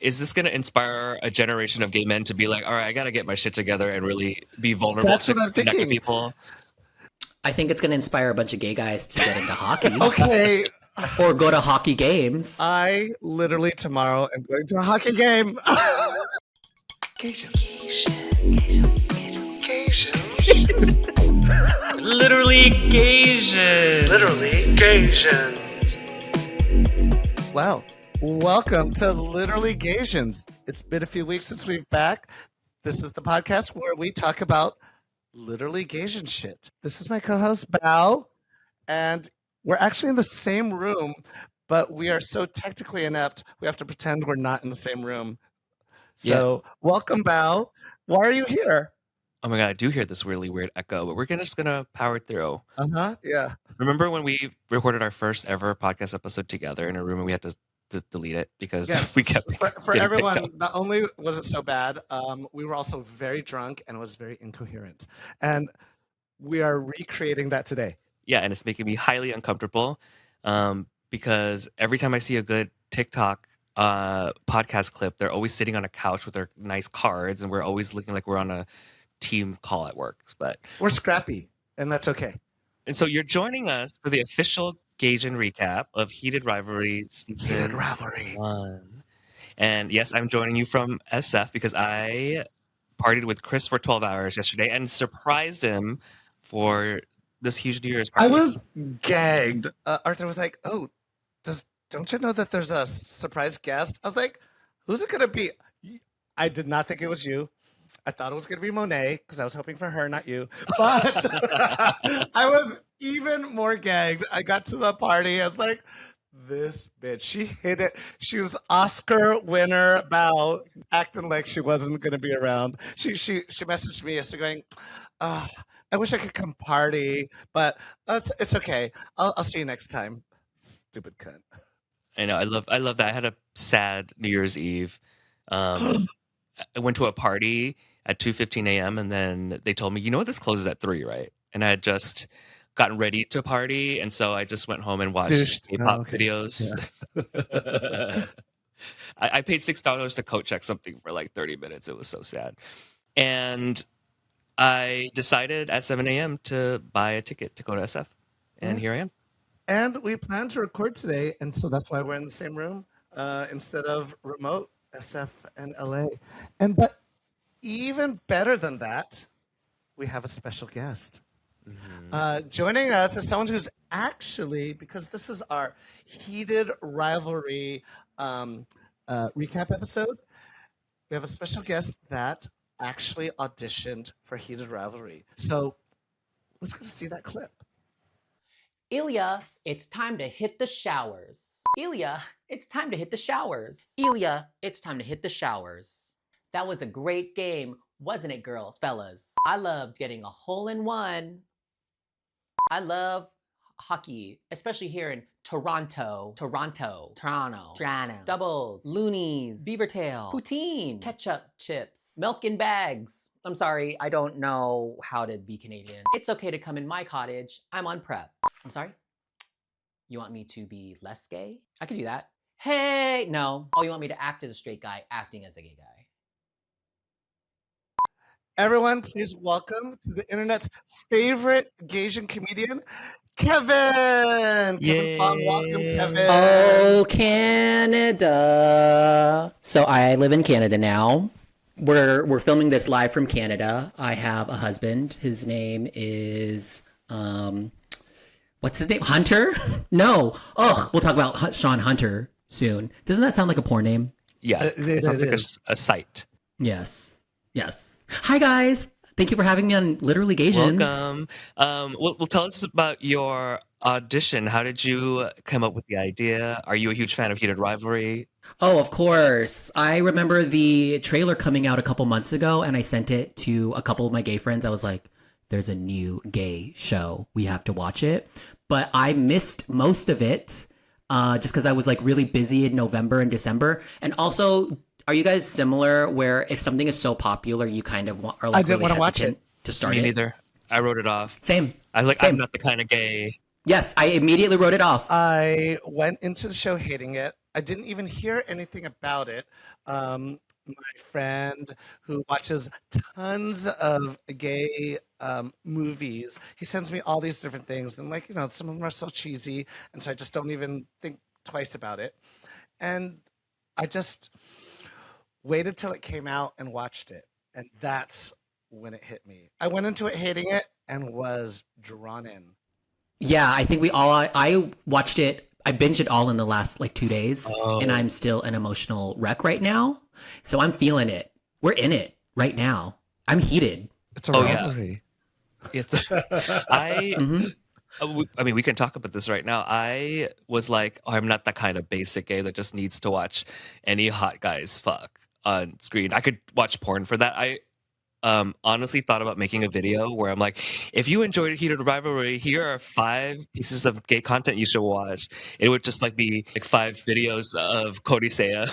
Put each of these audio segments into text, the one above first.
is this going to inspire a generation of gay men to be like, all right, I got to get my shit together and really be vulnerable That's to what I'm connect with thinking. people? I think it's going to inspire a bunch of gay guys to get into hockey. Okay. Or go to hockey games. I literally tomorrow am going to a hockey game. Literally Gaysians. Literally Gaysians. Well, welcome to Literally Gaysians. It's been a few weeks since we've back. This is the podcast where we talk about literally Gaysian shit. This is my co-host, Bao, and we're actually in the same room, but we are so technically inept, we have to pretend we're not in the same room. So, welcome, Bao. Why are you here? Oh my God, I do hear this really weird echo, but we're just going to power through. Yeah. Remember when we recorded our first ever podcast episode together in a room and we had to delete it because we kept for everyone, not only was it so bad, we were also very drunk and it was very incoherent. And we are recreating that today. Yeah, and it's making me highly uncomfortable because every time I see a good TikTok podcast clip, they're always sitting on a couch with their nice cards, and we're always looking like we're on a team call at work. But we're scrappy, and that's okay. And so you're joining us for the official Gaysian recap of Heated Rivalry Season 1. And yes, I'm joining you from SF because I partied with Chris for 12 hours yesterday and surprised him for this huge New Year's party. I was gagged. Arthur was like, "Oh, don't you know that there's a surprise guest?" I was like, "Who's it going to be?" I did not think it was you. I thought it was going to be Monet because I was hoping for her, not you. But I was even more gagged. I got to the party. I was like, this bitch, she hit it. She was Oscar winner Bao, acting like she wasn't going to be around. She messaged me yesterday going, I wish I could come party, but it's okay. I'll see you next time. Stupid cunt. I know. I love that. I had a sad New Year's Eve. I went to a party at 2:15 a.m. and then they told me, you know what, this closes at 3, right? And I had just gotten ready to party, and so I just went home and watched K-pop videos. Yeah. I paid $6 to coat check something for like 30 minutes. It was so sad. And I decided at 7 a.m. to buy a ticket to go to SF. And here I am. And we plan to record today, and so that's why we're in the same room instead of remote. SF and LA. But even better than that, we have a special guest. Mm-hmm. Joining us is someone who's actually, because this is our Heated Rivalry recap episode, we have a special guest that actually auditioned for Heated Rivalry. So let's go see that clip. Ilya, it's time to hit the showers. Ilya, it's time to hit the showers. Ilya, it's time to hit the showers. That was a great game, wasn't it, girls, fellas? I loved getting a hole-in-one. I love hockey, especially here in Toronto, doubles, loonies, beaver tail, poutine, ketchup chips, milk in bags. I'm sorry, I don't know how to be Canadian. It's okay to come in my cottage. I'm on prep. I'm sorry? You want me to be less gay? I can do that. Hey, no. Oh, you want me to act as a straight guy, acting as a gay guy. Everyone, please welcome to the internet's favorite Gaysian comedian, Kevyn. Kevyn Fong, welcome, Kevyn. Oh, Canada. So I live in Canada now. We're filming this live from Canada. I have a husband. His name is what's his name? Hunter? No. Oh, we'll talk about Sean Hunter soon. Doesn't that sound like a porn name? Yeah, it sounds like a site. Yes. Hi, guys. Thank you for having me on Literally Gaysians. Welcome. Well, tell us about your audition. How did you come up with the idea? Are you a huge fan of Heated Rivalry? Oh, of course. I remember the trailer coming out a couple months ago, and I sent it to a couple of my gay friends. I was like, there's a new gay show. We have to watch it. But I missed most of it just because I was like really busy in November and December. And also, are you guys similar where if something is so popular, you kind of are like I didn't really want to watch it to start Me it? neither. I wrote it off. Same. I'm not the kind of gay Yes, I immediately wrote it off. I went into the show hating it. I didn't even hear anything about it. My friend who watches tons of gay movies, he sends me all these different things. And, like, some of them are so cheesy. And so I just don't even think twice about it. And I just waited till it came out and watched it. And that's when it hit me. I went into it hating it and was drawn in. Yeah, I think I watched it, I binged it all in the last like 2 days, and I'm still an emotional wreck right now. So I'm feeling it. We're in it right now. I'm heated. It's a yes. rivalry. It's I mean, we can talk about this right now. I was like, I'm not the kind of basic gay that just needs to watch any hot guys fuck on screen. I could watch porn for that. I honestly thought about making a video where I'm like, if you enjoyed Heated Rivalry, here are 5 pieces of gay content you should watch. It would just like be like 5 videos of Cody Saya.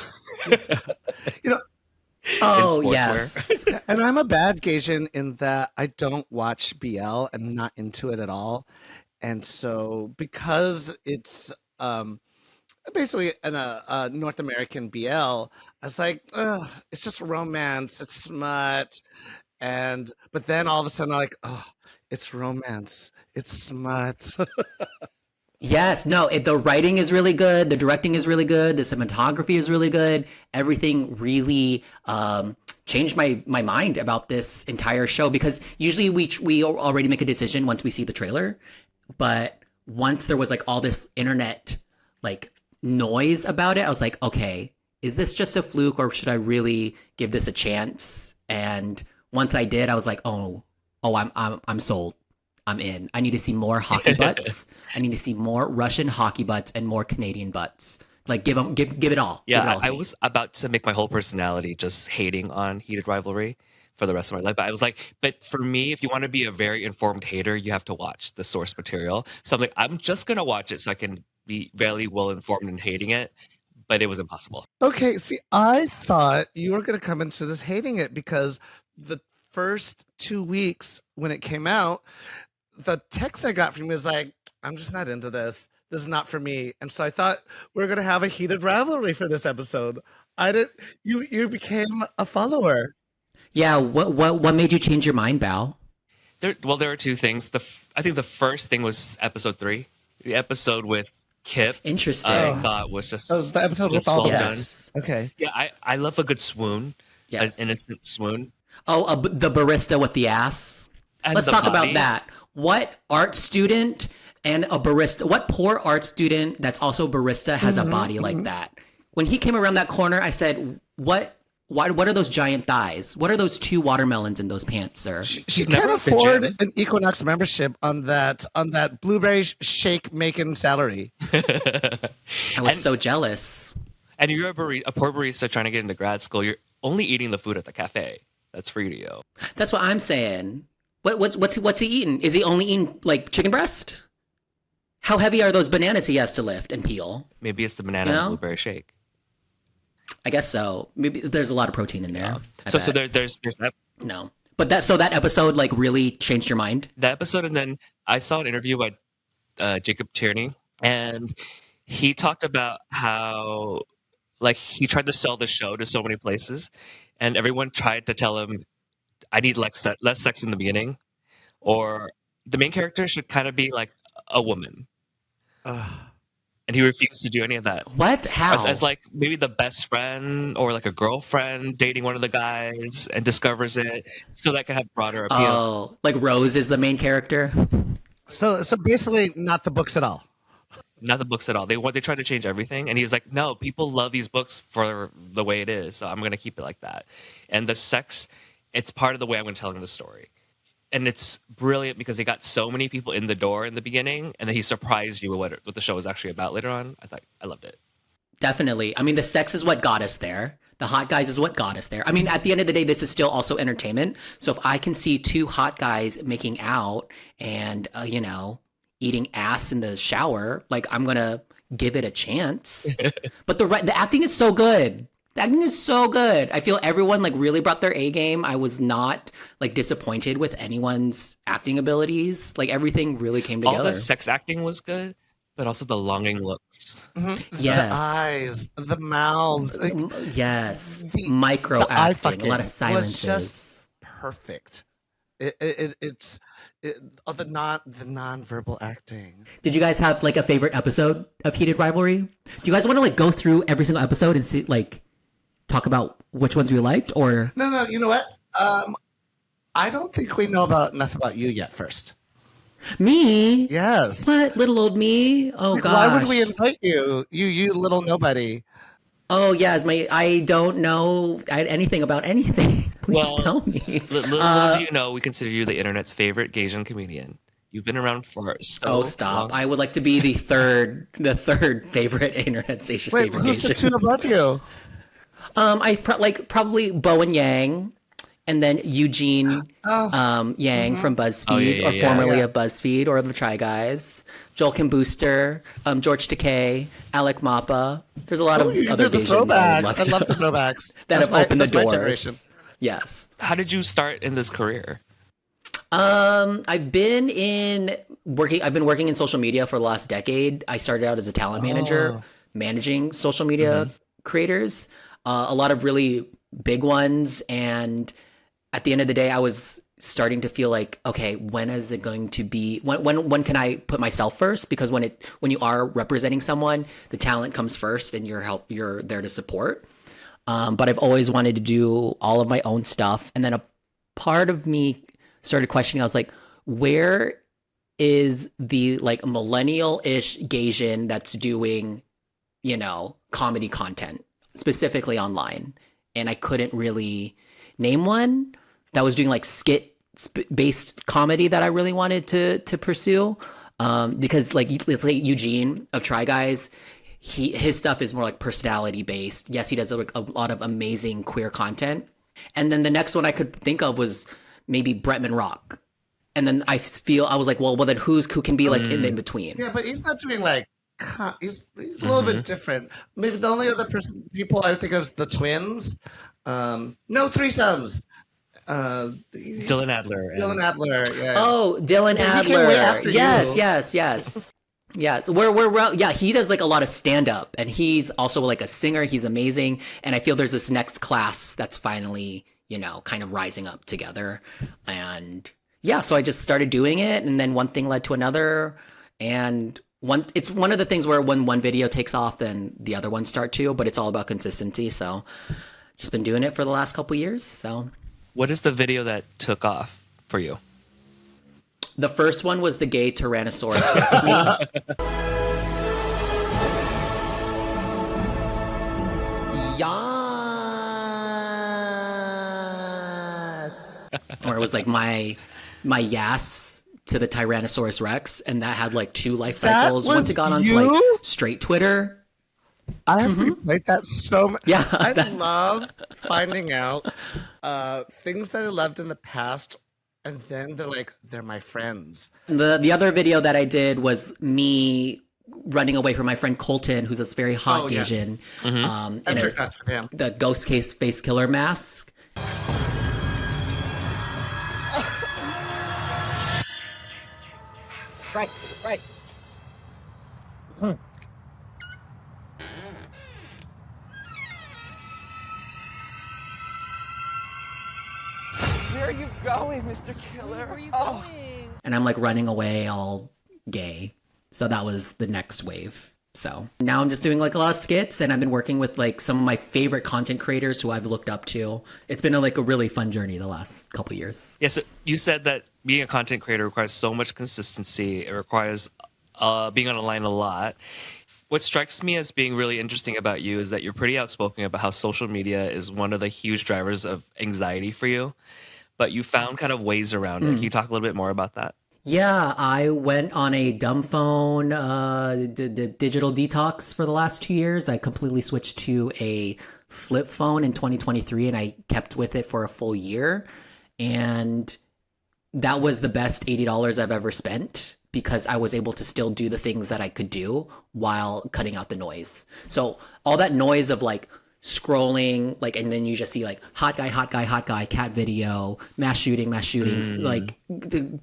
Oh, sportswear. yes. And I'm a bad Gaysian in that I don't watch BL. I'm not into it at all. And so because it's basically a North American BL, I was like, ugh, it's just romance, it's smut. But then all of a sudden I'm like, oh, it's romance, it's smut. Yes, no, the writing is really good, the directing is really good, the cinematography is really good. Everything really changed my mind about this entire show, because usually we already make a decision once we see the trailer, but once there was like all this internet like noise about it, I was like, okay, is this just a fluke or should I really give this a chance? And once I did, I was like, oh, I'm sold. I'm in. I need to see more hockey butts. I need to see more Russian hockey butts and more Canadian butts. Like give it all. Yeah, give it all I was about to make my whole personality just hating on Heated Rivalry for the rest of my life. But I was like, but for me, if you want to be a very informed hater, you have to watch the source material. So I'm like, I'm just gonna watch it so I can be very well informed in hating it. But it was impossible. Okay, see, I thought you were going to come into this hating it because the first 2 weeks when it came out, the text I got from you was like, I'm just not into this. This is not for me. And so I thought we were going to have a heated rivalry for this episode. I didn't. You became a follower. Yeah, what made you change your mind, Bao? There are 2 things. I think the first thing was episode 3, the episode with Kip. Interesting. I thought was just the episode just with all well the done. Yes. Okay. Yeah, I love a good swoon, Yes. an innocent swoon. Oh, the barista with the ass. And Let's the talk body. about that. What art student and a barista, what poor art student that's also a barista has a body like that? When he came around that corner, I said, what are those giant thighs? What are those 2 watermelons in those pants, sir? She She's can't never afford at an Equinox membership on that blueberry shake making salary. I was so jealous. And you're a poor barista trying to get into grad school. You're only eating the food at the cafe. That's free to you. That's what I'm saying. What's he eating? Is he only eating like chicken breast? How heavy are those bananas he has to lift and peel? Maybe it's the banana and blueberry shake. I guess so. Maybe there's a lot of protein in there. So there's that. No. But that episode like really changed your mind? That episode, and then I saw an interview by Jacob Tierney, and he talked about how like he tried to sell the show to so many places, and everyone tried to tell him, I need less sex in the beginning, or the main character should kind of be like a woman. And he refused to do any of that. What? How? As like maybe the best friend or like a girlfriend dating one of the guys and discovers it, so that can have broader appeal. Oh, like Rose is the main character? So basically not the books at all. Not the books at all. They tried to change everything, and he was like, "No, people love these books for the way it is, so I'm going to keep it like that." And the sex, it's part of the way I'm going to tell the story, and it's brilliant because he got so many people in the door in the beginning, and then he surprised you with what the show was actually about later on. I loved it. Definitely. I mean, the sex is what got us there. The hot guys is what got us there. I mean, at the end of the day, this is still also entertainment. So if I can see 2 hot guys making out and eating ass in the shower, like I'm gonna give it a chance. But the acting is so good. The acting is so good. I feel everyone like really brought their A game. I was not like disappointed with anyone's acting abilities. Like everything really came together. All the sex acting was good, but also the longing looks. Yes. The eyes, the mouths. Like, Yes. the Micro eye acting, fucking a lot of was silences. just perfect. It's the non-verbal acting. Did you guys have like a favorite episode of Heated Rivalry? Do you guys want to like go through every single episode and see like talk about which ones we liked, or No, you know what? I don't think we know enough about you yet first. me? Yes. What, little old me? Oh Like, gosh. why would we invite you? You little nobody. Oh yeah, I don't know anything about anything. Please Well, tell me. Little do you know, we consider you the internet's favorite Gaysian comedian. You've been around for so Oh stop! long. I would like to be the third favorite internet station. Wait, favorite who's the Asian. two above you? Probably Bowen Yang, and then Eugene Yang from BuzzFeed, or formerly of BuzzFeed, or the Try Guys. Joel Kim Booster, George Takei, Alec Mappa. There's a lot of You other did the Asians throwbacks. I love the throwbacks. that have opened the that's my doors. generation. Yes. How did you start in this career? I've been working in social media for the last decade. I started out as a talent manager, managing social media creators, a lot of really big ones. And at the end of the day, I was starting to feel like, okay, when is it going to be, when can I put myself first? Because when you are representing someone, the talent comes first and you're there to support. But I've always wanted to do all of my own stuff. And then a part of me started questioning, I was like, where is the like millennial-ish Gaysian that's doing, comedy content, specifically online? And I couldn't really name one that was doing like skit-based comedy that I really wanted to pursue. Because like, let's say Eugene of Try Guys, his stuff is more like personality based. Yes, he does like a lot of amazing queer content. And then the next one I could think of was maybe Bretman Rock. And then I was like, well then who can be like in between? Yeah, but he's not doing like he's a little bit different. Maybe the only other people I think of is the twins. No threesomes. Dylan Adler. Dylan Adler. Yeah. Oh, Dylan Yeah, he came Adler. way after you. Yes. Yes, we're he does like a lot of stand up, and he's also like a singer. He's amazing, and I feel there's this next class that's finally kind of rising up together, and yeah, so I just started doing it, and then one thing led to another, and it's one of the things where when one video takes off, then the other ones start to, but it's all about consistency. So just been doing it for the last couple years. So What is the video that took off for you? the first one was the gay Tyrannosaurus Rex meme. Yes. Or it was like my yas to the Tyrannosaurus Rex, and that had like 2 life cycles. was Once it got onto you? like straight Twitter. I have replayed that so much. Yeah. I love finding out things that I loved in the past, and then they're my friends. The other video that I did was me running away from my friend Colton, who's this very hot Oh, yes. Asian, I'm in sure that's with him. the ghost case face killer mask. Right. Where are you going, Mr. Killer? Where are you going? And I'm like running away all gay. So that was the next wave. So now I'm just doing like a lot of skits, and I've been working with like some of my favorite content creators who I've looked up to. It's been a really fun journey the last couple years. Yeah, so you said that being a content creator requires so much consistency. It requires being on a line a lot. What strikes me as being really interesting about you is that you're pretty outspoken about how social media is one of the huge drivers of anxiety for you, but you found kind of ways around it. Can you talk a little bit more about that? Yeah, I went on a dumb phone digital detox for the last 2 years. I completely switched to a flip phone in 2023, and I kept with it for a full year. And that was the best $80 I've ever spent, because I was able to still do the things that I could do while cutting out the noise. So all that noise of like scrolling, like, and then you just see like hot guy, cat video, mass shootings, like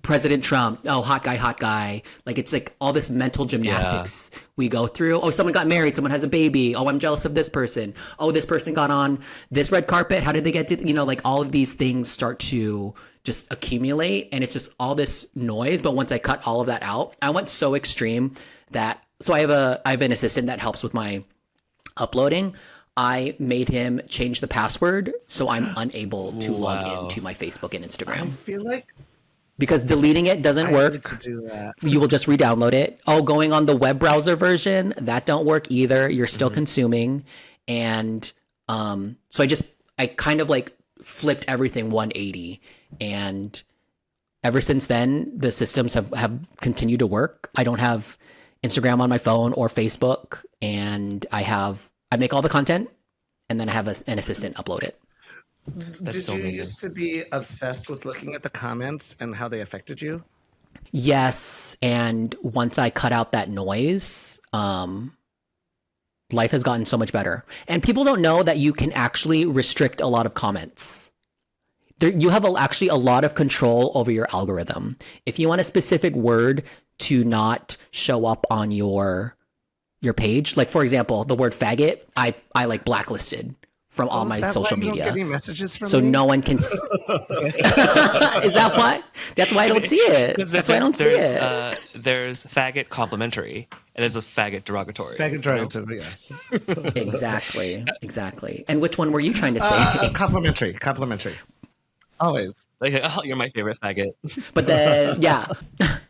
President Trump, oh, hot guy. Like, it's like all this mental gymnastics we go through. Oh, someone got married, someone has a baby. Oh, I'm jealous of this person. Oh, this person got on this red carpet. How did they get to, like all of these things start to just accumulate, and it's just all this noise. But once I cut all of that out, I went so extreme that, so I have an assistant that helps with my uploading. I made him change the password so I'm unable to log into my Facebook and Instagram. I feel like because deleting it doesn't work. need to do that. You will just re-download it. Oh, going on the web browser version, that don't work either. You're still consuming. And so I kind of like flipped everything 180. And ever since then, the systems have continued to work. I don't have Instagram on my phone or Facebook, and I make all the content, and then I have an assistant upload it. Did you used to be obsessed with looking at the comments and how they affected you? Yes, and once I cut out that noise, life has gotten so much better. And people don't know that you can actually restrict a lot of comments. You have actually a lot of control over your algorithm. If you want a specific word to not show up on your page, like for example, the word faggot, I like blacklisted from all my social media. Don't get any messages from so me? no one can. Is that why? That's why I don't see it. That's why I don't see it. There's faggot complimentary, and there's a faggot derogatory. Faggot derogatory, yes. Exactly. And which one were you trying to say? Complimentary. Always. Like, oh, you're my favorite faggot. But then, yeah,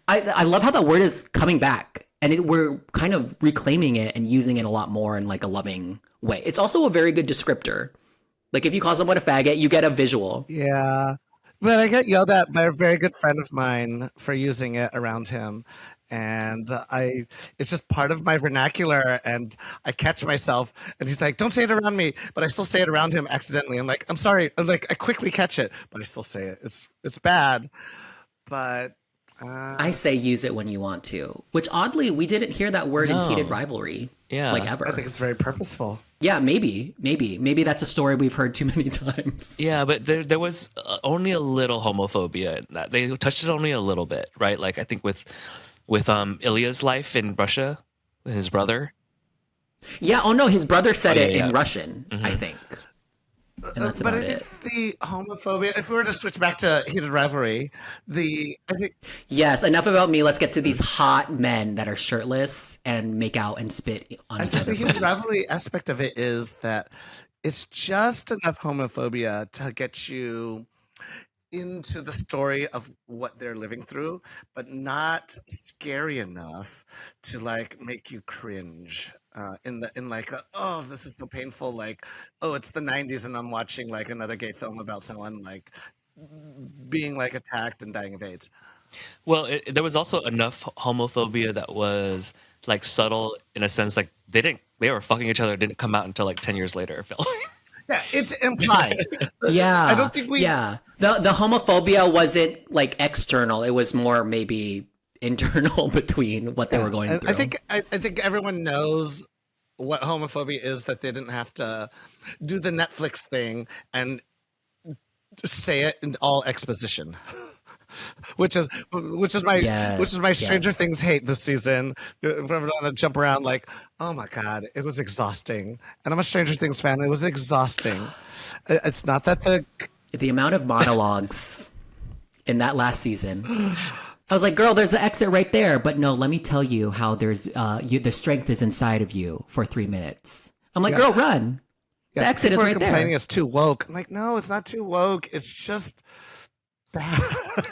I love how that word is coming back, and we're kind of reclaiming it and using it a lot more in like a loving way. It's also a very good descriptor. Like if you call someone a faggot, you get a visual. Yeah. But I get yelled at by a very good friend of mine for using it around him. And it's just part of my vernacular, and I catch myself, and he's like, don't say it around me, but I still say it around him accidentally. I'm like, I'm sorry. I'm like, I quickly catch it, but I still say it. It's bad, but I say use it when you want to, which oddly, we didn't hear that word in Heated Rivalry. Yeah. Like ever. I think it's very purposeful. Yeah, maybe that's a story we've heard too many times. Yeah, but there was only a little homophobia in that. They touched it only a little bit, right? Like I think with Ilya's life in Russia, with his brother. Yeah. Oh no, his brother said it in Russian, I think. And that's but about I think the homophobia, if we were to switch back to Heated Rivalry, yes, enough about me. Let's get to these hot men that are shirtless and make out and spit on each other. The Heated Rivalry aspect of it is that it's just enough homophobia to get you into the story of what they're living through, but not scary enough to like make you cringe. Oh, this is so painful. Like, oh, it's the 90s and I'm watching like another gay film about someone like being like attacked and dying of AIDS. Well, there was also enough homophobia that was like subtle in a sense, like they were fucking each other. It didn't come out until like 10 years later. Yeah, it's implied. Yeah, I don't think we. Yeah, the homophobia wasn't like external. It was more maybe internal between what they were going through. I think everyone knows what homophobia is. That they didn't have to do the Netflix thing and say it in all exposition. Which is my Stranger Things hate this season. We're gonna jump around like, oh my god, it was exhausting. And I'm a Stranger Things fan. It was exhausting. It's not that the amount of monologues in that last season. I was like, girl, there's the exit right there. But no, let me tell you how there's the strength is inside of you for 3 minutes. I'm like, girl, run. The exit is right there. Complaining it's too woke. I'm like, no, it's not too woke. It's just bad.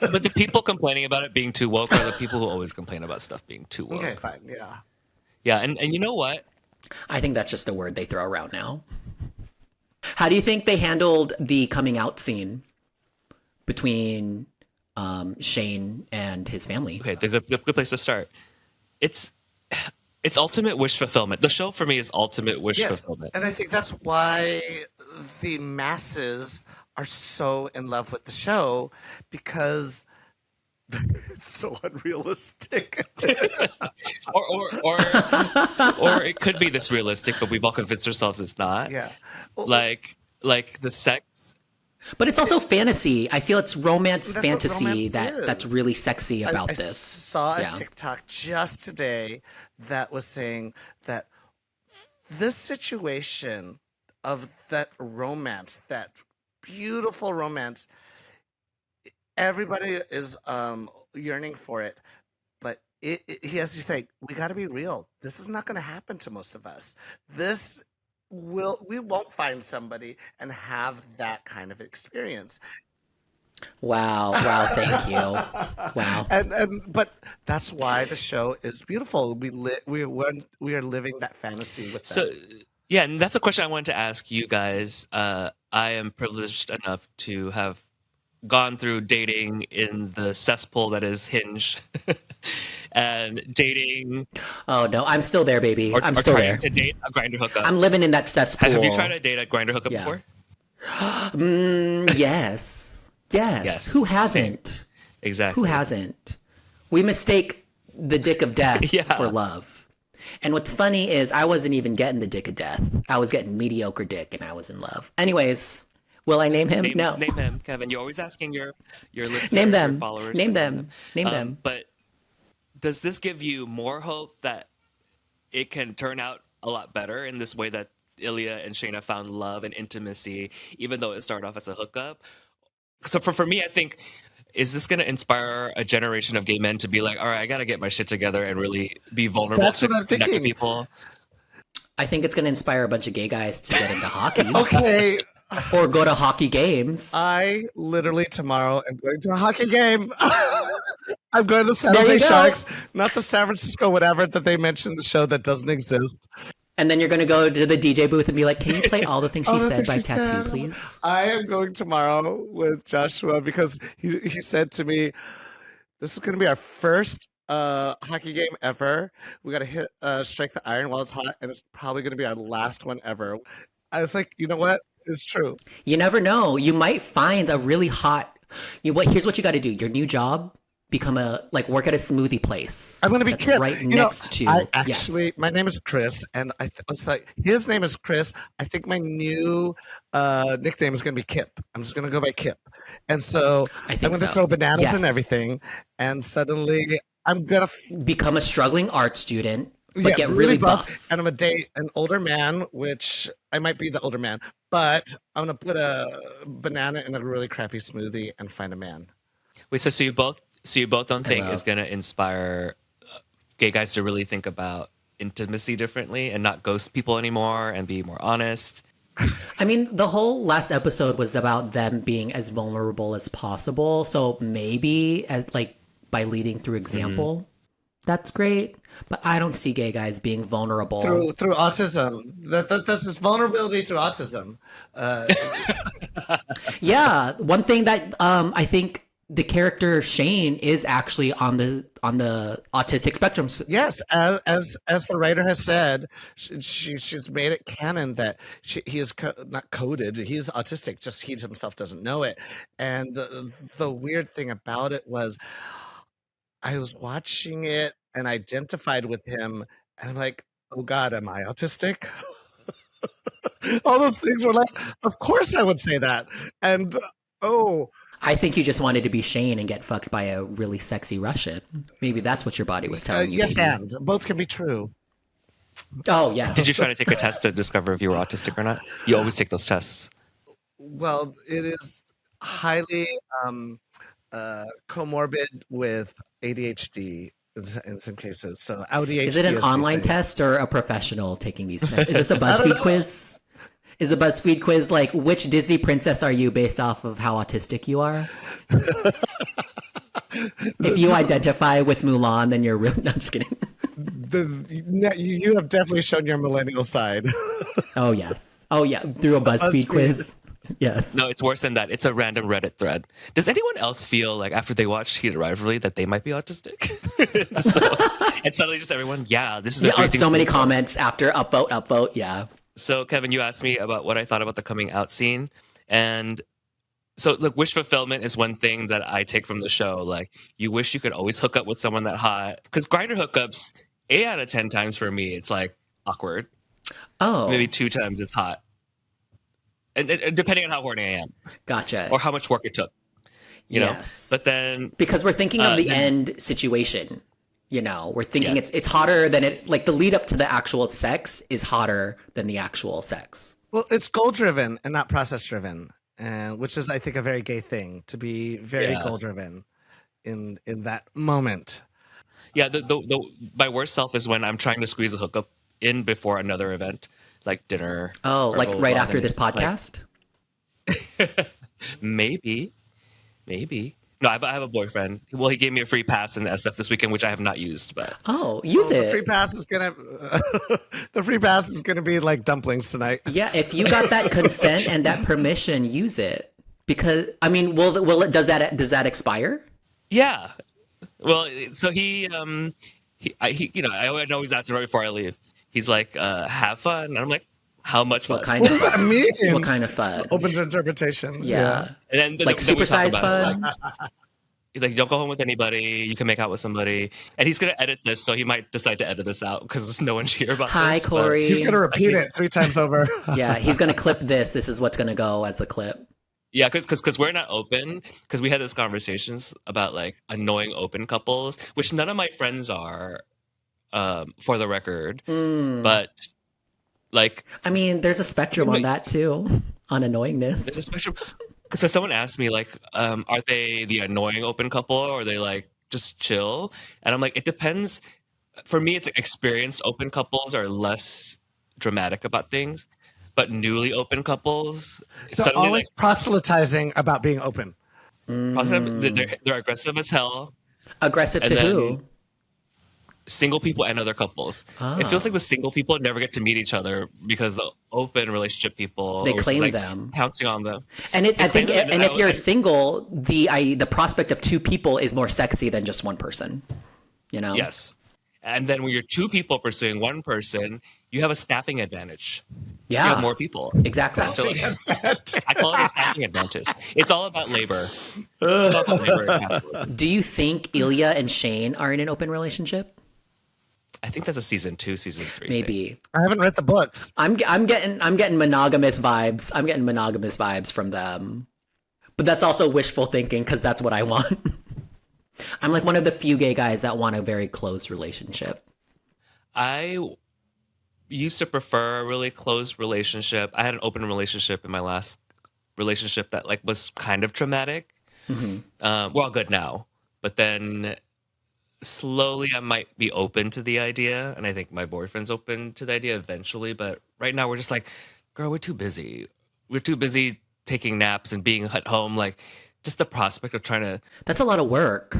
But the people complaining about it being too woke are the people who always complain about stuff being too woke. Okay, fine. Yeah. Yeah, and you know what? I think that's just a word they throw around now. How do you think they handled the coming out scene between Shane and his family? Okay, the good place to start. It's ultimate wish fulfillment. The show for me is ultimate wish fulfillment. And I think that's why the masses are so in love with the show, because It's so unrealistic. or it could be this realistic, but we've all convinced ourselves it's not. Yeah. Well, Like the sex. But it's also fantasy. I feel it's romance That's what fantasy romance that's is. really sexy about I this. saw a Yeah. TikTok just today that was saying that this situation of that romance, that beautiful romance, everybody is yearning for it. But he has to say, we got to be real. This is not going to happen to most of us. We won't find somebody and have that kind of experience. Wow, thank you. Wow. But that's why the show is beautiful. We are living that fantasy with them. So yeah, and that's a question I wanted to ask you guys. I am privileged enough to have gone through dating in the cesspool that is Hinge, and dating. Oh no, I'm still there, baby. Or, I'm or still trying there. to date a Grinder hookup. I'm living in that cesspool. Have you tried to date a Grinder hookup Yeah. before? Yes. Yes, Who hasn't? same. Exactly. Who hasn't? We mistake the dick of death Yeah. for love. And what's funny is I wasn't even getting the dick of death. I was getting mediocre dick and I was in love. Anyways, will I name him? No. Name him, Kevin. You're always asking your listeners, Name them. your followers. Name to them. Name them. But does this give you more hope that it can turn out a lot better in this way that Ilya and Shayna found love and intimacy, even though it started off as a hookup? So for me, I think, is this going to inspire a generation of gay men to be like, all right, I got to get my shit together and really be vulnerable That's to what I'm connect with thinking. people? I think it's going to inspire a bunch of gay guys to get into hockey Okay, or go to hockey games. I literally tomorrow am going to a hockey game. I'm going to the San There you Jose go. Sharks, not the San Francisco whatever that they mentioned in the show that doesn't exist. And then you're going to go to the DJ booth and be like, can you play All the Things She All the Said Things by She Tattoo, Said. please? I am going tomorrow with Joshua because he said to me, this is going to be our first hockey game ever. We got to strike the iron while it's hot, and it's probably going to be our last one ever. I was like, you know what? It's true. You never know. You might find a really hot. Here's what you got to do. Your new job, work at a smoothie place. I'm going to be that's Kip. right You know, next to. I actually, Yes. my name is Chris, and I was like, his name is Chris. I think my new nickname is going to be Kip. I'm just going to go by Kip. And so I I'm think going to so. throw bananas Yes. and everything, and suddenly I'm going to Become a struggling art student, but get really buff. and I'm gonna date an older man, which I might be the older man, but I'm gonna put a banana in a really crappy smoothie and find a man. Wait, so you both don't think love. it's going to inspire gay guys to really think about intimacy differently and not ghost people anymore and be more honest? I mean, the whole last episode was about them being as vulnerable as possible. So maybe by leading through example, that's great. But I don't see gay guys being vulnerable. Through autism. This is vulnerability through autism. Yeah, one thing that I think the character Shane is actually on the autistic spectrum. Yes, as the writer has said, she's made it canon that he is not coded. He's autistic, just he himself doesn't know it. And the weird thing about it was, I was watching it and identified with him, and I'm like, oh God, am I autistic? All those things were like, of course I would say that. And I think you just wanted to be Shane and get fucked by a really sexy Russian. Maybe that's what your body was telling you. yes, baby. and both can be true. Oh, yeah. Did you try to take a test to discover if you were autistic or not? You always take those tests. Well, it is highly comorbid with ADHD in some cases. So ADHD Is it an online test or a professional taking these tests? Is this a BuzzFeed quiz? Is the BuzzFeed quiz like, which Disney princess are you based off of how autistic you are? If you identify with Mulan, then you're really... No, I'm just kidding. You have definitely shown your millennial side. Oh, yes. Oh, yeah. Through a BuzzFeed quiz. Yes. No, it's worse than that. It's a random Reddit thread. Does anyone else feel like after they watch Heated Rivalry that they might be autistic? And suddenly just everyone, this is a great thing so to many do. comments after upvote. Yeah. So, Kevin, you asked me about what I thought about the coming out scene. And So look, wish fulfillment is one thing that I take from the show. Like, you wish you could always hook up with someone that hot. Because grinder hookups, 8 out of 10 times for me, it's like awkward. Oh, Maybe 2 times it's hot. And depending on how horny I am. gotcha. Or how much work it took. You know? Yes. But then Because we're thinking of the end situation. You know, we're thinking Yes. it's hotter than it, like the lead up to the actual sex is hotter than the actual sex. Well, it's goal driven and not process driven, and which is, I think, a very gay thing to be very Yeah. goal driven in that moment. yeah, my worst self is when I'm trying to squeeze a hookup in before another event, like dinner. Oh, or like blah, right blah, after and this it's like, podcast? maybe. No, I have a boyfriend. Well, he gave me a free pass in the SF this weekend, which I have not used. But Oh, use The it. free pass is gonna the free pass is gonna be like dumplings tonight. Yeah, if you got that consent and that permission, use it. Because I mean, will it does that expire? yeah, well, so he you know, I always ask him right before I leave. He's like, "Have fun," and I'm like, "How much fun?" What kind What of does that mean? what kind of fun? Open to interpretation. Yeah. And then Like then we talk supersized about it, fun? like, he's like, "Don't go home with anybody. You can make out with somebody." And he's gonna edit this, so he might decide to edit this out because no one's here about Hi, this. but- Corey. He's gonna repeat He's- it 3 times over. Yeah, he's gonna clip this. This is what's gonna go as the clip. Yeah, because we're not open. Because we had these conversations about like annoying open couples, which none of my friends are, for the record. Mm. But like, I mean, there's a spectrum on Wait. that too, on there's a annoyingness. spectrum. Because someone asked me like, are they the annoying open couple or are they like just chill? And I'm like, it depends. For me, it's experienced open couples are less dramatic about things, but newly open couples They're suddenly always proselytizing about being open. they're aggressive as hell. Aggressive And to then- who? Single people and other couples. It feels like the single people never get to meet each other because the open relationship people They are just, claim like, them. pouncing on them. And I think, claim that and if you're I- single, the prospect of 2 people is more sexy than just 1 person. You know? Yes. And then when you're 2 people pursuing 1 person, you have a staffing advantage. You Yeah. have more people. Exactly. Actually, I call it a staffing advantage. It's all about labor. It's all about labor and capitalism. Do you think Ilya and Shane are in an open relationship? I think that's a season 2, season 3. thing. Maybe. I haven't read the books. I'm getting monogamous vibes. I'm getting monogamous vibes from them. But that's also wishful thinking because that's what I want. I'm like one of the few gay guys that want a very close relationship. I used to prefer a really close relationship. I had an open relationship in my last relationship that like was kind of traumatic. We're all good now, but then slowly I might be open to the idea, and I think my boyfriend's open to the idea eventually. But right now we're just like, girl, we're too busy. We're too busy taking naps and being at home. Like, just the prospect of trying to. That's a lot of work.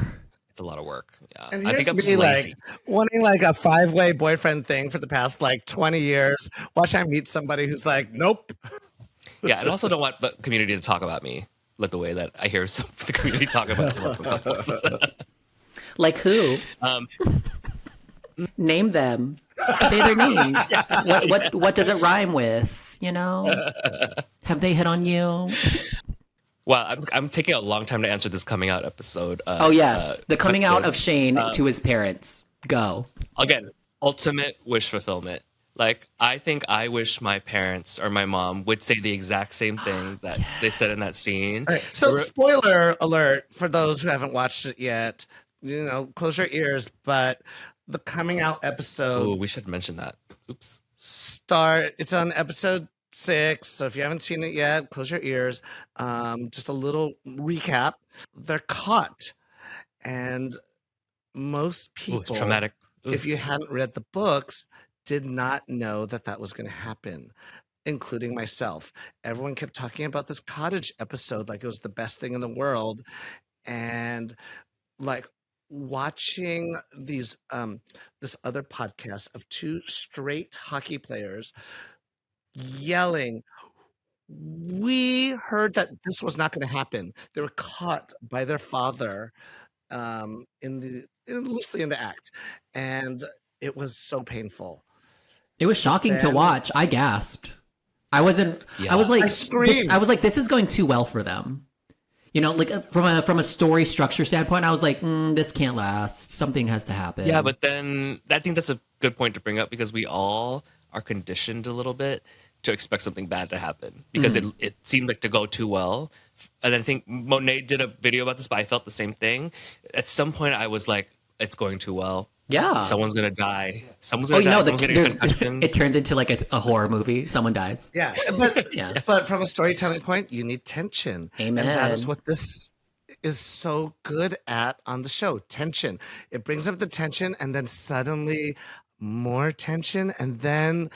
It's a lot of work. Yeah, And I think here's I'm just me lazy. like wanting like a 5-way boyfriend thing for the past like 20 years. Watch I meet somebody who's like, nope. Yeah, and also don't want the community to talk about me like the way that I hear some of the community talk about some of the couples. Like who? Name them. Say their names. What does it rhyme with? You know? Have they hit on you? Well, I'm taking a long time to answer this coming out episode. Oh yes, the coming out question. of Shane to his parents. Go. Again, ultimate wish fulfillment. Like, I think I wish my parents or my mom would say the exact same thing that they said in that scene. All right, so spoiler alert for those who haven't watched it yet, you know, close your ears, but the coming out episode Oh, we should mention that. Oops. it's on episode 6. So if you haven't seen it yet, close your ears. Just a little recap. They're caught. And most Ooh, people, it's traumatic. Ooh. if you hadn't read the books, did not know that was going to happen, including myself. Everyone kept talking about this cottage episode like it was the best thing in the world. And like watching these this other podcast of 2 straight hockey players yelling, we heard that this was not going to happen. They were caught by their father loosely in the act, and it was so painful. It was shocking to Then- watch. I gasped. I wasn't. Yeah. I was like, I screamed. I was like, this is going too well for them. You know, like from a story structure standpoint, I was like, this can't last. Something has to happen. Yeah, but then I think that's a good point to bring up because we all are conditioned a little bit to expect something bad to happen because it seemed like to go too well. And I think Monet did a video about this, but I felt the same thing. At some point, I was like, it's going too well. Yeah. Someone's going to die. Someone's going to die. Someone's getting a concussion. It turns into like a horror movie. Someone dies. Yeah, but Yeah. but from a storytelling point, you need tension. Amen. And that is what this is so good at on the show. Tension. It brings up the tension, and then suddenly more tension, and then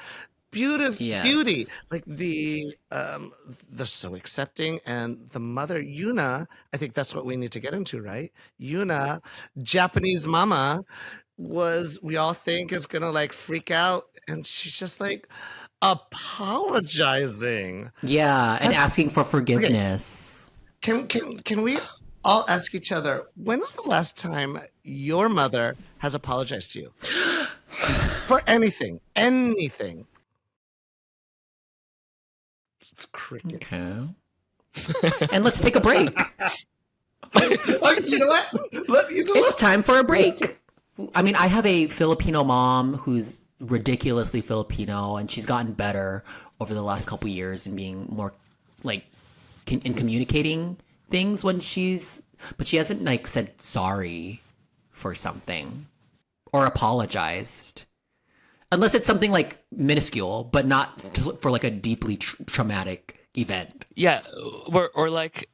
Yes. beauty. Like they're so accepting, and the mother Yuna. I think that's what we need to get into, right? Yuna, Japanese mama, we all think is gonna like freak out, and she's just like apologizing. Yeah, and That's- asking for forgiveness. Can we all ask each other, when was the last time your mother has apologized to you? For anything. Anything. It's crickets. Okay. And let's take a break. You know what? It's time for a break. I mean, I have a Filipino mom who's ridiculously Filipino, and she's gotten better over the last couple years in being more like in communicating things but she hasn't like said sorry for something or apologized. Unless it's something like minuscule, but not for like a deeply traumatic event. Yeah, or like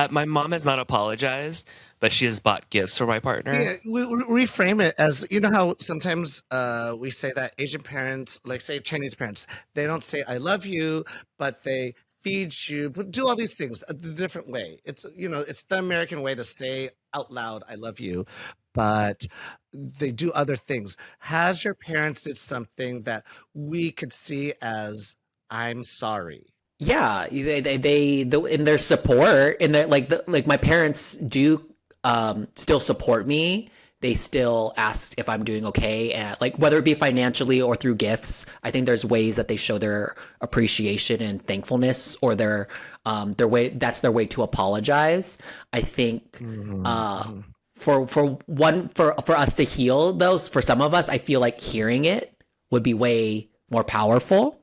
my mom has not apologized, but she has bought gifts for my partner. Yeah, we reframe it as, you know how sometimes we say that Asian parents, like say Chinese parents, they don't say I love you, but they feed you, do all these things a different way. It's, you know, it's the American way to say out loud I love you, but they do other things. Has your parents did something that we could see as I'm sorry? Yeah, they in their support, and like my parents do still support me. They still ask if I'm doing okay, and like whether it be financially or through gifts. I think there's ways that they show their appreciation and thankfulness, or their way. That's their way to apologize. I think for us to heal those, for some of us, I feel like hearing it would be way more powerful.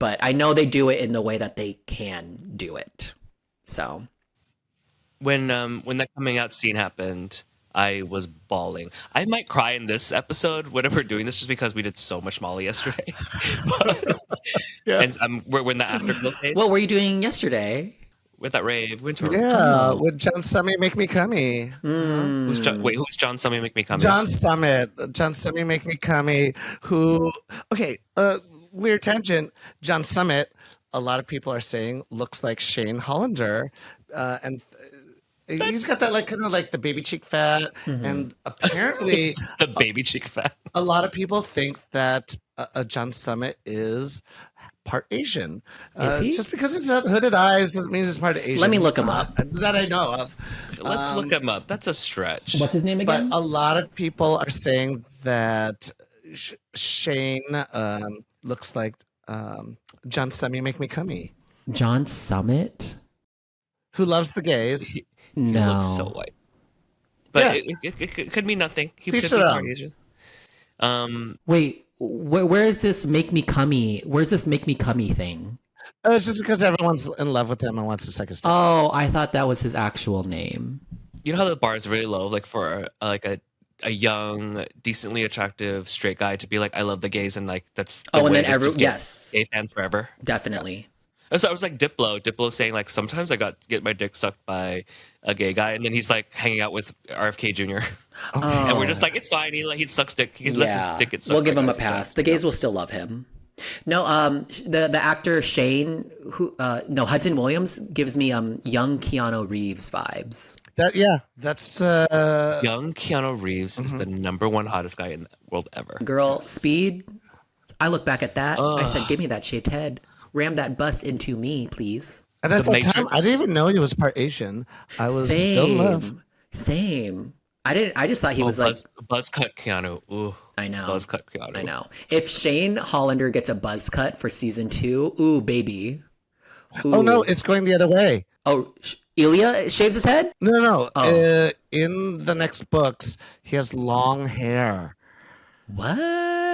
But I know they do it in the way that they can do it. So When that coming out scene happened, I was bawling. I might cry in this episode whenever we're doing this, just because we did so much Molly yesterday. Yes. And we're in the afterglow phase. what were you doing yesterday? With that rave, we went to Yeah, with John Summit Make Me Cummy. who's John Summit Make Me Come? John Summit Make Me Cummy, weird tangent. John Summit, a lot of people are saying looks like Shane Hollander, and he's got that like kind of like the baby cheek fat, and apparently The baby cheek fat. a lot of people think that John Summit is part Asian. Is he? Just because he's got hooded eyes doesn't mean he's part Asian. Let me look It's him not- up. That I know of. Let's look him up. That's a stretch. What's his name But again? a lot of people are saying that Shane looks like John Summit Make Me Cummy, John Summit? who loves the gays. He No. looks so white. But Yeah. it could mean nothing. He Teach could it be out. part Asian. Wait, where is this make me cummy? Where's this make me cummy thing? It's just because everyone's in love with him and wants to suck his dick. Oh, I thought that was his actual name. You know how the bar is really low, like for like a young, decently attractive straight guy to be like, I love the gays, and like that's the And way then to just get yes, gay fans forever. definitely. So I was like Diplo saying like sometimes I get my dick sucked by a gay guy, and then he's like hanging out with RFK Jr. and we're just like, it's fine. He sucks dick. He lets his dick get sucked. We'll give by him a guys pass. sometimes. The gays will still love him. No, the actor Shane, Hudson Williams gives me young Keanu Reeves vibes. That's Young Keanu Reeves is the #1 hottest guy in the world ever. Girl, Speed. I look back at that. I said, Ugh. give me that shaved head. Ram that bust into me, please. and at The that time I Matrix. didn't even know he was part Asian. I was still in love. Same. I just thought he was like. buzz cut Keanu. Ooh, I know. buzz cut Keanu. I know. If Shane Hollander gets a buzz cut for season 2, ooh baby. Oh no, Ooh. it's going the other way. Oh, Ilya shaves his head? No. Oh. In the next books, he has long hair. What?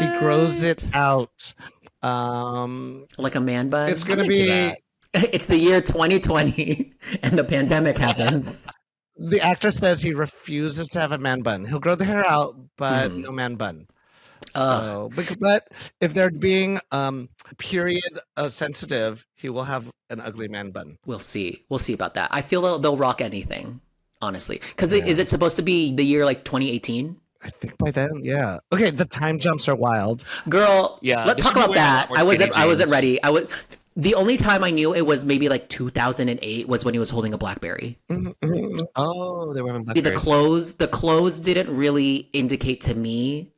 He grows it out. Um, Like a man bun? it's gonna I'm into be that. It's the year 2020 and the pandemic happens. the actor says he refuses to have a man bun. He'll grow the hair out, but Mhm. no man bun. Ugh. So, but if they're being period sensitive, he will have an ugly man bun. We'll see. We'll see about that. I feel they'll rock anything, honestly. Because is it supposed to be the year like 2018? I think by then, yeah. Okay, the time jumps are wild. Girl, Yeah, let's they talk should be about wearing a lot that. more I skinny wasn't jeans. ready. The only time I knew it was maybe like 2008 was when he was holding a BlackBerry. Oh, they were having The blackberries. clothes didn't really indicate to me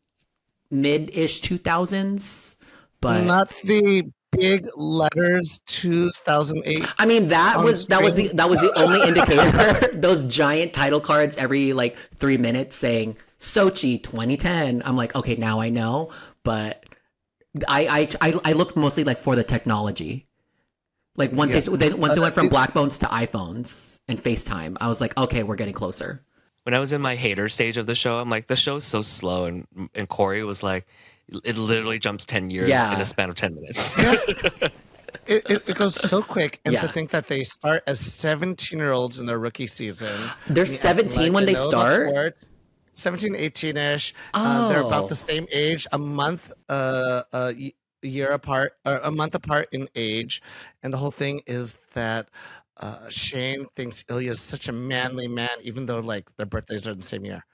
mid-ish 2000s, but Not the big letters 2008. I mean that on was screen. the only indicator. Those giant title cards every like 3 minutes saying Sochi 2010. I'm like, okay, now I know, but I looked mostly like for the technology. Like once they went from Blackbones to iPhones and FaceTime, I was like, okay, we're getting closer. When I was in my hater stage of the show, I'm like, the show's so slow, and Corey was like, it literally jumps 10 years Yeah. in a span of 10 minutes. It goes so quick, and to Yeah. think that they start as 17-year-olds in their rookie season. They're and you act 17 when they they know about start? sports. 17, 18-ish. Oh. They're about the same age, a month, year apart, or a month apart in age, and the whole thing is that Shane thinks Ilya is such a manly man, even though like their birthdays are the same year.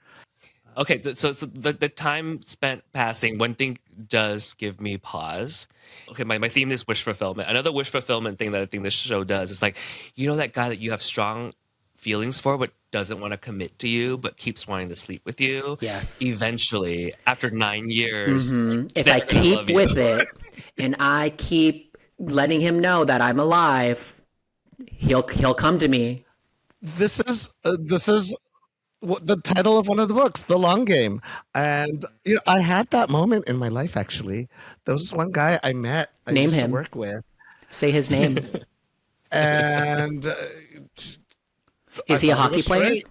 Okay, so the time spent passing, one thing does give me pause. Okay, my theme is wish fulfillment. Another wish fulfillment thing that I think this show does is like, you know that guy that you have strong feelings for but doesn't want to commit to you but keeps wanting to sleep with you? Yes. Eventually, after 9 years, If they're I gonna keep love you. with it and I keep letting him know that I'm alive, he'll come to me. This is the title of one of the books, The Long Game. And you know, I had that moment in my life actually. There was one guy I met, I Name used him. to work with, Say his name. and Is he a thought he hockey was player? straight.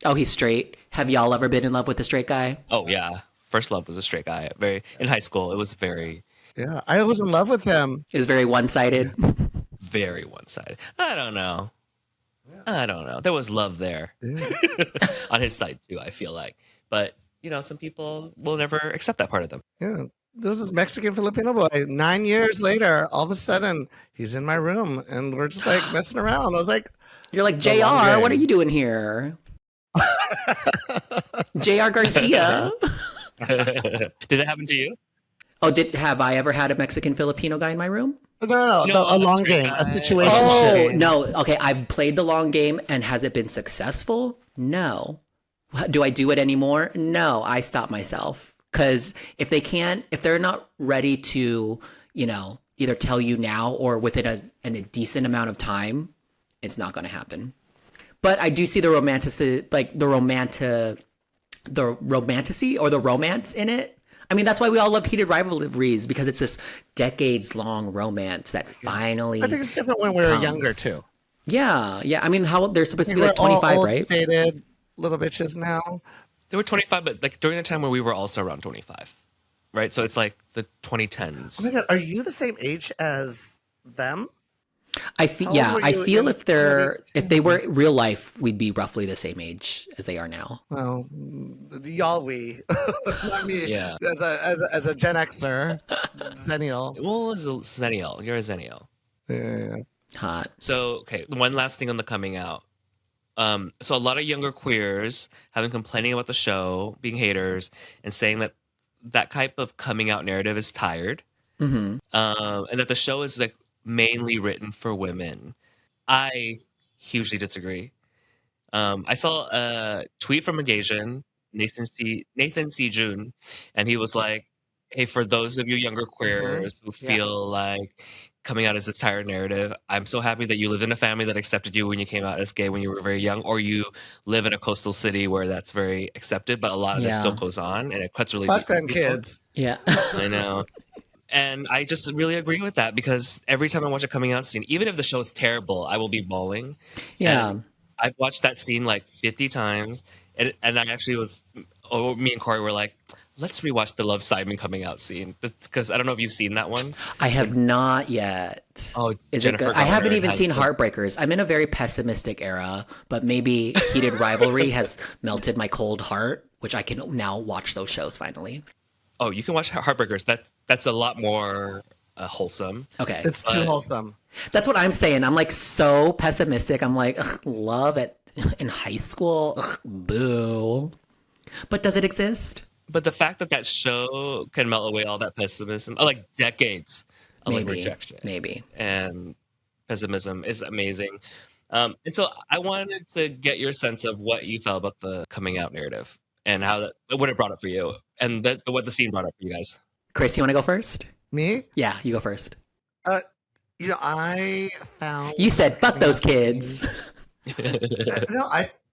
Oh, he's straight. Have y'all ever been in love with a straight guy? Oh yeah, first love was a straight guy. Very in high school, it was very Yeah, I was in love with him. Is very one-sided. very one-sided. I don't know. There was love there on his side too, I feel like. But, you know, some people will never accept that part of them. Yeah, there was this Mexican Filipino boy. 9 years later, all of a sudden, he's in my room, and we're just like messing around. I was like, You're like, The Long JR, what are Game. you doing here? JR Garcia? Did it happen to you? Oh, have I ever had a Mexican Filipino guy in my room? no, No, a long straight game, guy. a situation. Oh, no. Okay, I've played the long game, and has it been successful? No. Do I do it anymore? No, I stop myself. Because if they're not ready to, you know, either tell you now or within a decent amount of time, it's not going to happen. But I do see the romanticy or the romance in it. I mean, that's why we all love Heated Rivalries, because it's this decades-long romance that finally I think it's different when we were comes. younger too. Yeah. I mean, how they're supposed to be We're like 25, all right? dated little bitches now. They were 25, but like during the time where we were also around 25, right? So it's like the 2010s. Oh my god, are you the same age as them? I feel How old were I you feel in if they were real life, we'd be roughly the same age as they are now. Well, y'all we. Not me. Yeah. As a Gen Xer, Zennial. Well, it was a Zennial. You're a Zennial. Yeah. Hot. So, okay, one last thing on the coming out. So a lot of younger queers have been complaining about the show, being haters, and saying that that type of coming out narrative is tired, Mm-hmm. and that the show is like mainly written for women. I hugely disagree. I saw a tweet from a Gaysian, Nathan C. June, and he was like, "Hey, for those of you younger queers who feel like coming out as this tired narrative, I'm so happy that you lived in a family that accepted you when you came out as gay when you were very young, or you live in a coastal city where that's very accepted, but a lot of this still Yeah. goes on, and it cuts really Fuck deep for them people." kids. Yeah. I know. And I just really agree with that because every time I watch a coming out scene, even if the show is terrible, I will be bawling. Yeah. And I've watched that scene like 50 times. And I actually me and Corey were like, let's rewatch the Love Simon coming out scene. Because I don't know if you've seen that one. I have not yet. Oh, Is Jennifer it good? I haven't Garner even has seen the- Heartbreakers. I'm in a very pessimistic era, but maybe Heated Rivalry has melted my cold heart, which I can now watch those shows finally. Oh, you can watch Heartbreakers. That's a lot more wholesome. Okay. It's too wholesome. That's what I'm saying. I'm like so pessimistic. I'm like, ugh, love in high school. Ugh, boo. But does it exist? But the fact that show can melt away all that pessimism, like decades of like rejection, Maybe. and pessimism is amazing. And so I wanted to get your sense of what you felt about the coming out narrative and what it brought up for you, and what the scene brought up for you guys. Chris, you want to go first? Me? Yeah, you go first. I found. You said, fuck those kids. No,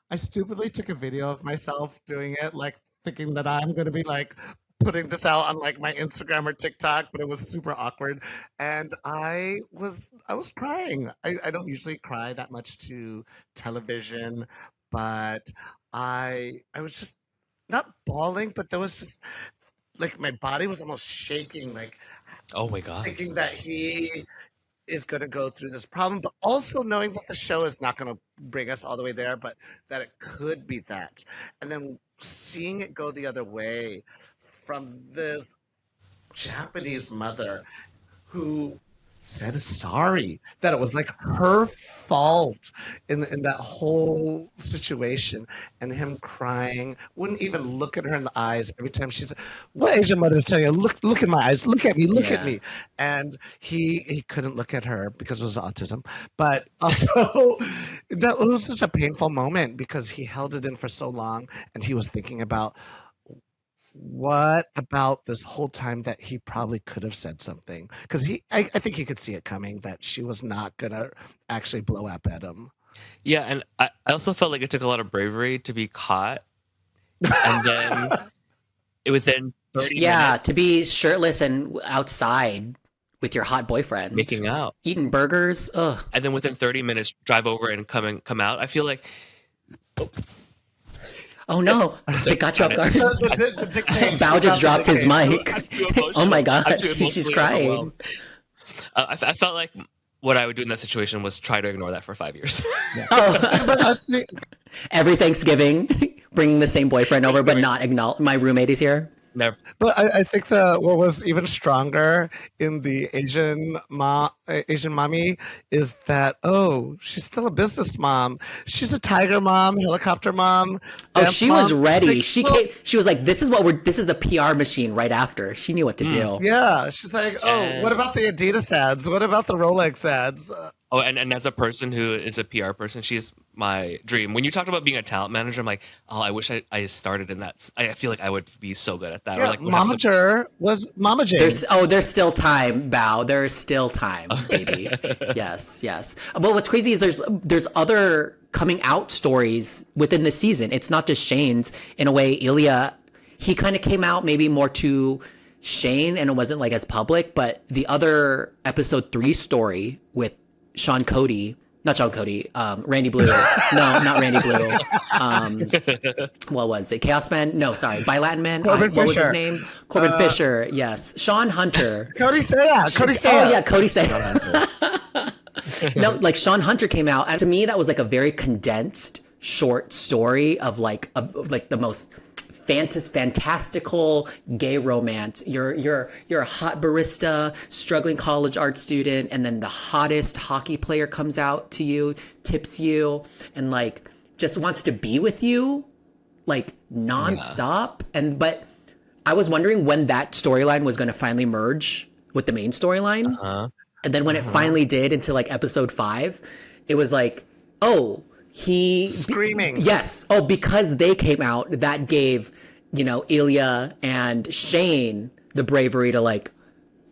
I stupidly took a video of myself doing it, like thinking that I'm gonna be like putting this out on like my Instagram or TikTok, but it was super awkward, and I was crying. I don't usually cry that much to television, but I was just not bawling, but there was just like my body was almost shaking, like Oh my god! thinking that he is going to go through this problem, but also knowing that the show is not going to bring us all the way there, but that it could be that. And then seeing it go the other way from this Japanese mother who said sorry, that it was like her fault in that whole situation, and him crying, wouldn't even look at her in the eyes every time she said, what Asian mother is telling you, look in my eyes, look at me, look at me. And he couldn't look at her because it was autism, but also that was such a painful moment because he held it in for so long, and he was thinking about what about this whole time that he probably could have said something, because I think he could see it coming that she was not gonna actually blow up at him. Yeah, and I also felt like it took a lot of bravery to be caught, and then within 30 minutes to be shirtless and outside with your hot boyfriend, making out, eating burgers. Ugh. and then within 30 minutes drive over and come out. I feel like Oh no, it got you off guard. The dictation Bao just about dropped his dictation. mic. I'm too Oh my emotional. gosh, I'm too she's emotionally crying. overwhelmed. I felt like what I would do in that situation was try to ignore that for 5 years. Oh. But I think- Every Thanksgiving, bringing the same boyfriend over, but not acknowledge. My roommate is here. Never. But I think what was even stronger in the Asian mommy is that, oh, she's still a business mom. She's a tiger mom, helicopter mom. Oh, dance she was mom. ready. She's like, She was like, this is the PR machine right after. She knew what to do. yeah, she's like, oh, And- what about the Adidas ads? What about the Rolex ads? Oh, and as a person who is a PR person, she's my dream. When you talked about being a talent manager, I'm like, oh, I wish I started in that. I feel like I would be so good at that. Or Yeah, like would have some- Momager was Mama Jane. There's still time, Bao. There's still time, baby. Yes. But what's crazy is there's other coming out stories within the season. It's not just Shane's. In a way, Ilya, he kind of came out maybe more to Shane, and it wasn't like as public. But the other episode 3 story with Randy Blue. No, not Randy Blue. What was it? Chaos Man? No, sorry. By Latin Man? Corbin what was his Fisher. name? Corbin Fisher, yes. Sean Hunter. Cody Saya. Oh, yeah, Cody Say. No, like Sean Hunter came out, and to me, that was like a very condensed, short story of like the most fantastical gay romance. You're a hot barista, struggling college art student, and then the hottest hockey player comes out to you, tips you, and like just wants to be with you, like nonstop. But I was wondering when that storyline was going to finally merge with the main storyline, and then when it finally did into like episode 5, it was like, oh. Screaming. Yes. Oh, because they came out, that gave, Ilya and Shane the bravery to like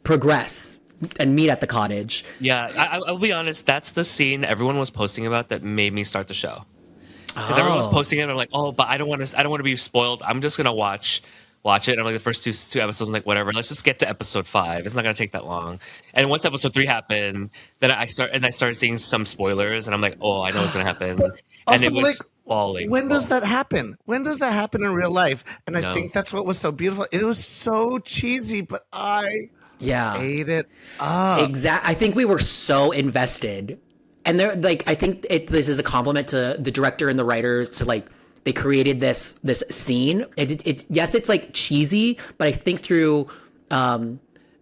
progress and meet at the cottage. Yeah, I'll be honest. That's the scene everyone was posting about that made me start the show. Because everyone was posting it, and I'm like, oh, but I don't want to be spoiled. I'm just gonna watch watch it. And I'm like, the first two episodes, I'm like, whatever, let's just get to episode 5. It's not gonna take that long. And once episode 3 happened, then I started seeing some spoilers, and I'm like, oh, I know what's gonna happen. And Also, it was like, falling. when does that happen? When does that happen in real life? And I No. think that's what was so beautiful. It was so cheesy, but I ate it up. Exactly. I think we were so invested, and they're like, I think this is a compliment to the director and the writers to like they created this scene. Yes, it's like cheesy, but I think through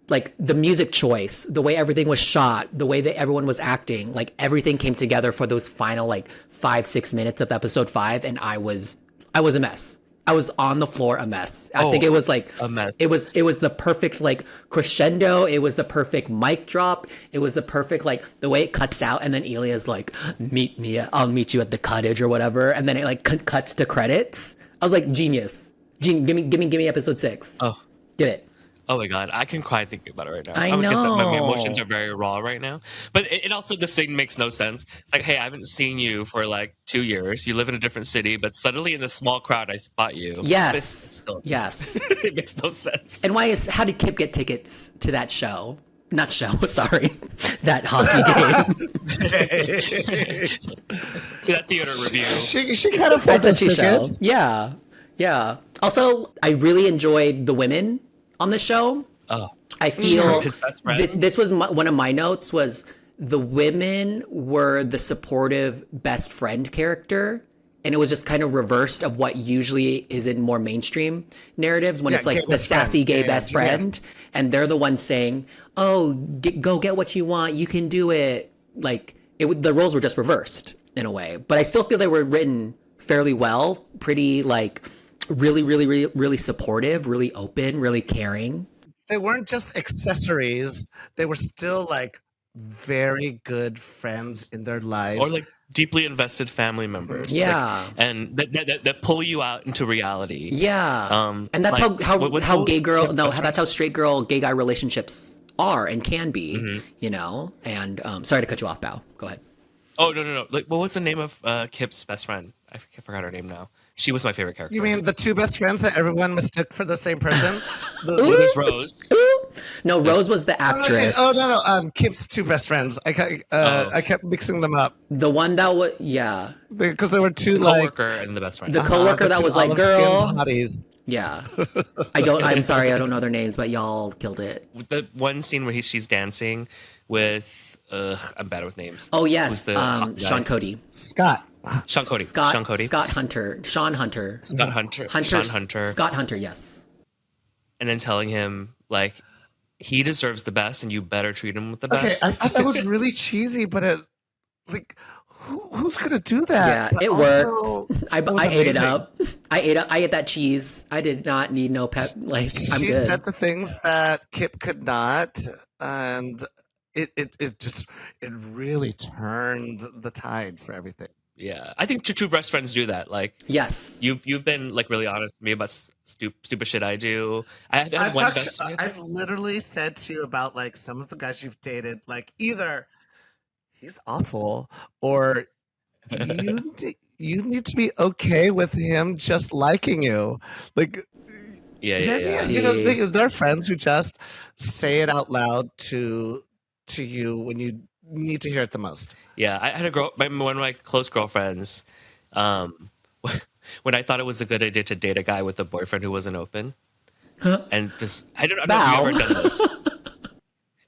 like the music choice, the way everything was shot, the way that everyone was acting, like everything came together for those final like 5-6 minutes of episode 5, and I was a mess. I was on the floor a mess. I think it was like a mess. It was the perfect like crescendo. It was the perfect mic drop. It was the perfect like the way it cuts out, and then Ilya's like, "Meet me. I'll meet you at the cottage or whatever," and then it like cuts to credits. I was like, genius. Give me episode 6. Oh, get it. Oh my god, I can cry thinking about it right now. I guess that my know. emotions are very raw right now. But it also, this thing makes no sense. It's like, hey, I haven't seen you for like 2 years. You live in a different city, but suddenly in this small crowd, I spot you. Yes. Yes. It makes no sense. And how did Kip get tickets to that show? Not show, sorry. That hockey game. To that theater review. She kind of pulled those tickets. Yeah. Yeah. Also, I really enjoyed the women on the show. Oh. I feel his best friend. This was one of my notes was the women were the supportive best friend character, and it was just kind of reversed of what usually is in more mainstream narratives when it's like the sassy gay best friend, and they're the ones saying, "Oh, go get what you want. You can do it." Like the roles were just reversed in a way, but I still feel they were written fairly well, pretty like really supportive, really open, really caring. They weren't just accessories. They were still like very good friends in their lives. Or like deeply invested family members. Yeah. Like, and that pull you out into reality. Yeah. And that's like, how gay girl, no, that's how straight girl, gay guy relationships are and can be, you know? And sorry to cut you off, Bao. Go ahead. Oh, no. Like, what was the name of Kip's best friend? I forgot her name now. She was my favorite character. You mean the 2 best friends that everyone mistook for the same person? There's Rose. No, Rose was the actress. No. Kip's 2 best friends. I kept mixing them up. The one that was, yeah. Because there were 2 coworker and the best friend. The coworker that was like, girl. Hotties. Yeah. I'm sorry, I don't know their names, but y'all killed it. The one scene where she's dancing with, I'm bad with names. Oh, yes. Sean Cody. Scott. Sean Cody. Scott Hunter. Sean Hunter. Scott Hunter. Sean Hunter. Scott Hunter, yes. And then telling him, like, he deserves the best and you better treat him with the best. Okay, I thought that was really cheesy, but who's going to do that? Yeah, but it also, worked. I ate it up. I ate that cheese. I did not need no pep. Like, I'm she good. said the things that Kip could not, and it really turned the tide for everything. Yeah, I think true best friends do that. Like, yes, you've been like really honest with me about stupid shit I do. I've one best friend. I've literally said to you about like some of the guys you've dated, like either he's awful or you need to be okay with him just liking you. Like, yeah. You know, there are friends who just say it out loud to you when you need to hear it the most. Yeah, I had one of my close girlfriends, when I thought it was a good idea to date a guy with a boyfriend who wasn't open. And just, I don't know if you've ever done this.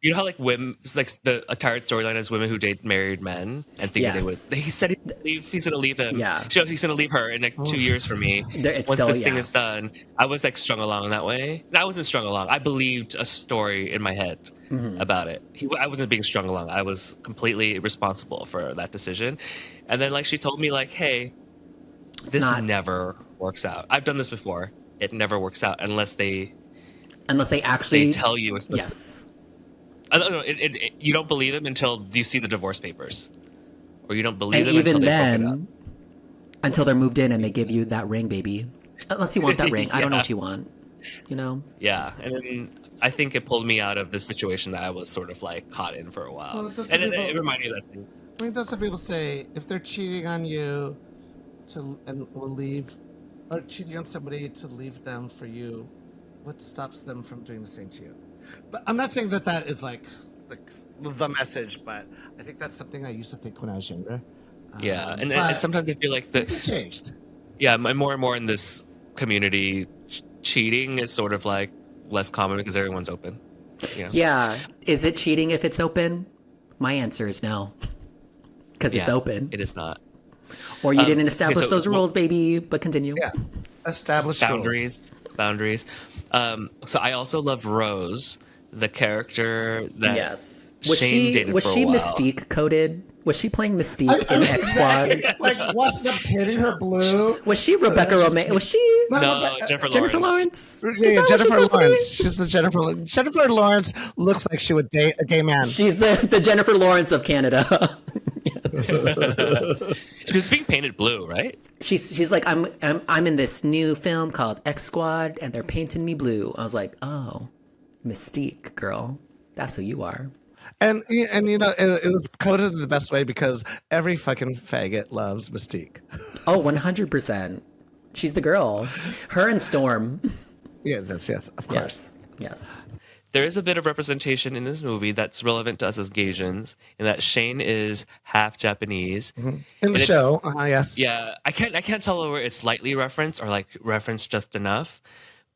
You know how like women, like the entire storyline is women who date married men and think that they would. He said he's gonna leave him. Yeah, he's gonna leave her in like 2 years for me. Once this thing is done, I was like strung along that way. And I wasn't strung along. I believed a story in my head about it. I wasn't being strung along. I was completely responsible for that decision. And then like she told me like, hey, this never works out. I've done this before. It never works out unless they actually tell you a specific. Yes. I don't know. You don't believe him until you see the divorce papers, or you don't believe and them even until they then, broke it up. Until they're moved in and they give you that ring, baby. Unless you want that ring, I don't know what you want. You know? Yeah, and then I think it pulled me out of the situation that I was sort of like caught in for a while, Well, it reminded me of that thing. I mean, does some people say if they're cheating on you and will leave, or cheating on somebody to leave them for you, what stops them from doing the same to you? But I'm not saying that is like the message, but I think that's something I used to think when I was younger. Yeah, and but sometimes I feel like things have changed. Yeah, more and more in this community, cheating is sort of like less common because everyone's open. You know? Yeah. Is it cheating if it's open? My answer is no. Because it's open. It is not. Or you didn't establish so those rules, baby. But continue. Yeah. Establish boundaries. So I also love Rose, the character that Yes. Shane dated was for she a while. Mystique-coded? Was she playing Mystique in X Squad? Like watching them painting her blue. Was she Rebecca Romaine? Was she No, Jennifer Lawrence. Yeah, Is that what she's Jennifer supposed to be? Lawrence. She's the Jennifer Lawrence looks like she would date a gay man. She's the Jennifer Lawrence of Canada. She was being painted blue, right? She's like, I'm in this new film called X Squad, and they're painting me blue. I was like, oh, Mystique, girl, that's who you are. And you know, it was coded in the best way because every fucking faggot loves Mystique. Oh, 100%. She's the girl. Her and Storm. Yeah, yes, of course. Yes. There is a bit of representation in this movie that's relevant to us as Gaysians, in that Shane is half Japanese. Mm-hmm. In the show, yes. Yeah, I can't tell whether it's lightly referenced or like referenced just enough.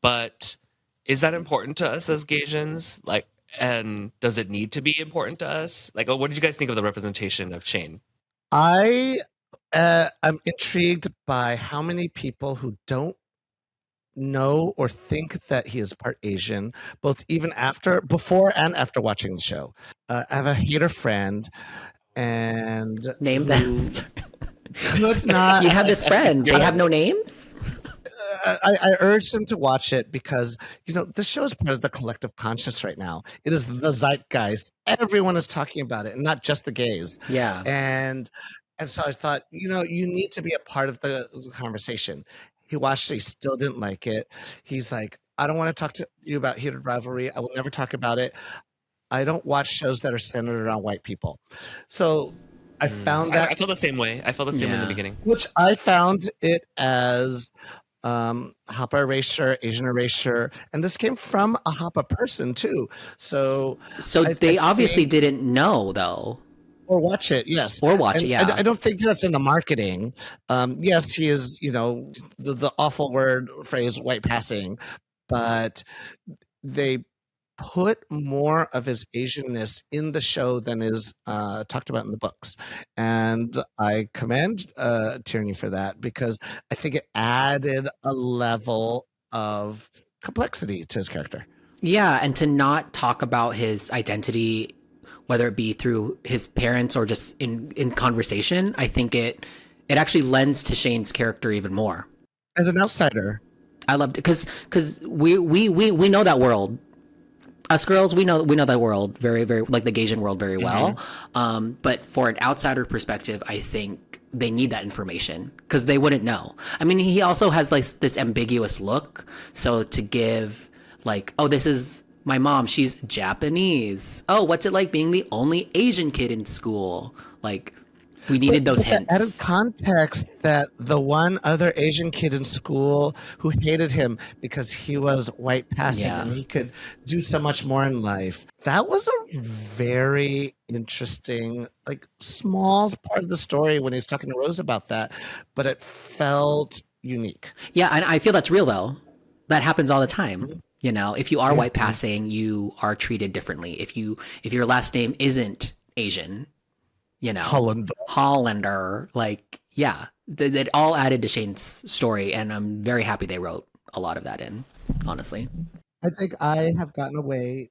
But is that important to us as Gaysians? Like, and does it need to be important to us? Like, what did you guys think of the representation of Shane? I'm intrigued by how many people who don't know or think that he is part Asian, before and after watching the show. I have a hater friend, and Name them. could not. You have this friend. They have no names? I urged him to watch it because, you know, this show is part of the collective conscious right now. It is the zeitgeist. Everyone is talking about it, and not just the gays. Yeah. And so I thought, you know, you need to be a part of the conversation. He watched it. He still didn't like it. He's like, I don't want to talk to you about Heated Rivalry. I will never talk about it. I don't watch shows that are centered around white people. So I found that. I felt the same way. I felt the same way in the beginning. Which I found it as Hapa erasure, Asian erasure. And this came from a Hapa person, too. So they obviously didn't know, though. Or watch it, yes. Or watch it, yeah. I don't think that's in the marketing. Yes, he is, you know, the awful phrase, white passing, but they put more of his Asianness in the show than is talked about in the books. And I commend Tierney for that because I think it added a level of complexity to his character. Yeah, and to not talk about his identity, whether it be through his parents or just in conversation, I think it actually lends to Shane's character even more. As an outsider, I loved it because we know that world. Us girls, we know that world very, very, like the Gaysian world very well. But for an outsider perspective, I think they need that information because they wouldn't know. I mean, he also has like this ambiguous look. So to give like, oh, this is my mom, she's Japanese. Oh, what's it like being the only Asian kid in school? Like, we needed those hints. Added context that the one other Asian kid in school who hated him because he was white passing and he could do so much more in life. That was a very interesting, like, small part of the story when he's talking to Rose about that, but it felt unique. Yeah, and I feel that's real, though. That happens all the time. You know, if you are white passing, you are treated differently. If your last name isn't Asian, you know, Hollander, like, yeah, that all added to Shane's story, and I'm very happy they wrote a lot of that in, honestly. I think I have gotten away.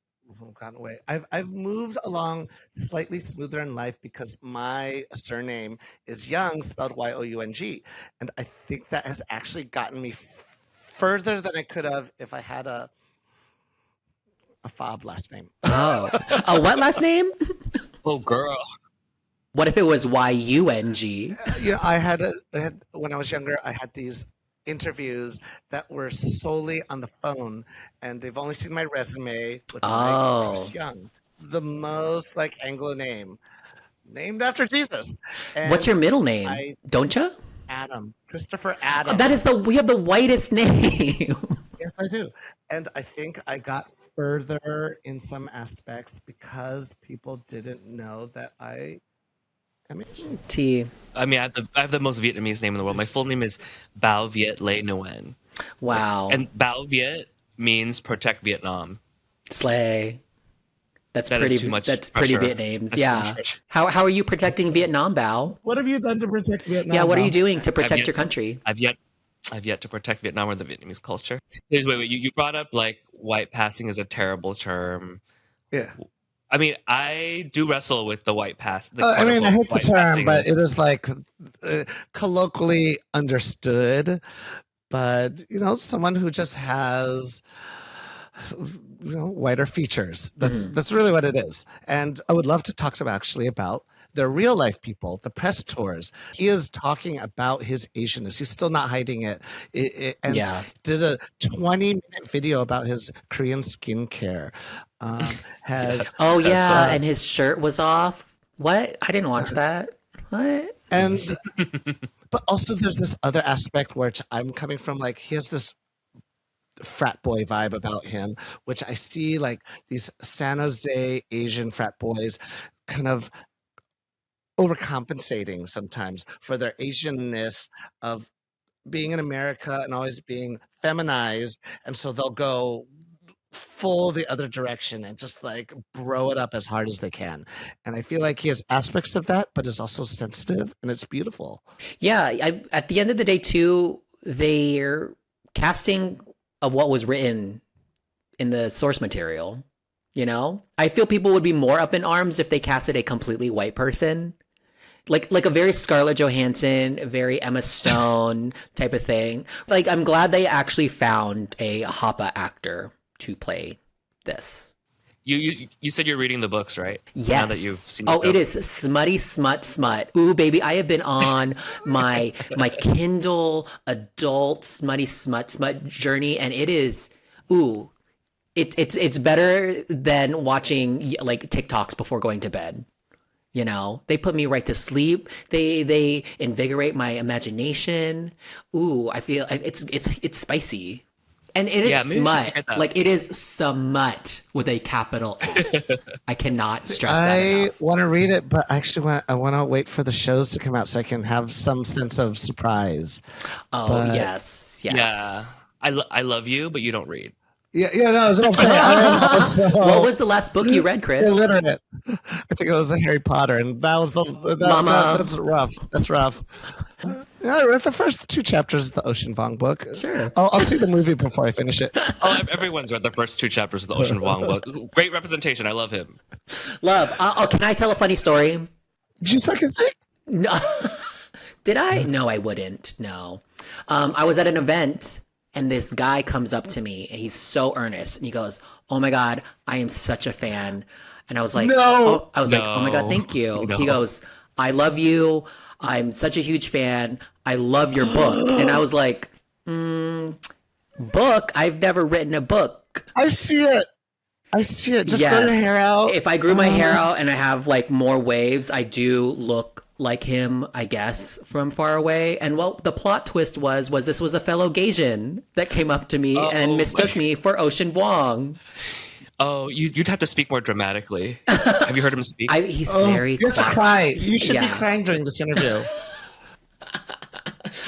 I've moved along slightly smoother in life because my surname is Young, spelled Young, and I think that has actually gotten me further than I could have if I had a fob last name. Oh, a what last name? Oh, girl. What if it was Yung? Yeah, I had when I was younger, I had these interviews that were solely on the phone, and they've only seen my resume with Chris Young, the most like Anglo name, named after Jesus. And what's your middle name? Don't you? Adam, Christopher Adam. That is we have the whitest name. Yes, I do. And I think I got further in some aspects because people didn't know that I am Asian. T. I mean, I have the most Vietnamese name in the world. My full name is Bao Viet Le Nguyen. Wow. And Bao Viet means protect Vietnam. Slay. That's That pretty. is too much That's pretty pressure. Vietnamese. That's too much Yeah. pressure. How are you protecting Vietnam, Bao? What have you done to protect Vietnam? Yeah. What are you Bao? doing to protect yet- your country? I've yet to protect Vietnam or the Vietnamese culture. Wait. You brought up like white passing is a terrible term. Yeah. I mean, I do wrestle with the white pass. I mean, I hate the white term, passing but is- it is like colloquially understood. But, someone who just has, whiter features. That's really what it is. And I would love to talk to him actually about the real life people, the press tours. He is talking about his Asianness. He's still not hiding it. And Yeah. did a 20-minute video about his Korean skincare. Oh yeah, sorry. and his shirt was off. What? I didn't watch that. What? And but also there's this other aspect which I'm coming from, like he has this frat boy vibe about him, which I see like these San Jose Asian frat boys kind of overcompensating sometimes for their Asianness of being in America and always being feminized, and so they'll go full the other direction and just like bro it up as hard as they can. And I feel like he has aspects of that, but is also sensitive, and it's beautiful. Yeah. At the end of the day, too, they're casting of what was written in the source material. I feel people would be more up in arms if they casted a completely white person. Like a very Scarlett Johansson, a very Emma Stone type of thing. Like, I'm glad they actually found a Hapa actor to play this. You said you're reading the books, right? Yes. Now that you've seen the it film. is smutty smut. Ooh, baby, I have been on my Kindle adult smutty smut journey, and it is it's better than watching like TikToks before going to bed. They put me right to sleep. They invigorate my imagination. Ooh, I feel it's spicy. And it is maybe we should smut. get that. Like, it is smut with a capital S. I cannot stress that I enough. want to read it, but actually I want to wait for the shows to come out so I can have some sense of surprise. Oh, but- yes. Yeah. I love you, but you don't read. Yeah, no, that's what I'm saying. I am also What was the last book you read, Chris? illiterate. I think it was Harry Potter, and that was Mama. that's rough. That's rough. Yeah, I read the first 2 chapters of the Ocean Vuong book. Sure. I'll see the movie before I finish it. Oh, everyone's read the first 2 chapters of the Ocean Vuong book. Great representation. I love him. Love. Can I tell a funny story? Did you suck his dick? No. Did I? No, I wouldn't. No. I was at an event, and this guy comes up to me, and he's so earnest, and he goes, "Oh my God, I am such a fan." And I was like, No. I was like, "Oh my God, thank you." No. He goes, "I love you. I'm such a huge fan. I love your book." And I was like, book? I've never written a book. I see it. Just grow your hair out. If I grew my hair out and I have like more waves, I do look like him, I guess, from far away. And what the plot twist was this was a fellow Gaysian that came up to me and mistook me for Ocean Vuong. Oh, you'd have to speak more dramatically. Have you heard him speak? He's very you have to quiet. cry. You should be Yeah. crying during this interview.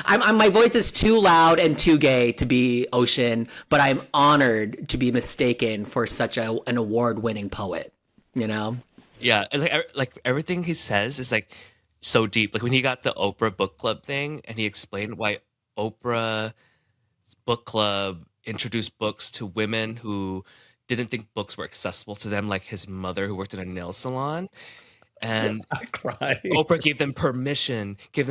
My voice is too loud and too gay to be Ocean, but I'm honored to be mistaken for such an award-winning poet. Yeah, and like everything he says is like so deep. Like when he got the Oprah book club thing, and he explained why Oprah book club introduced books to women who didn't think books were accessible to them, like his mother who worked in a nail salon. And I cried. Oprah gave them permission to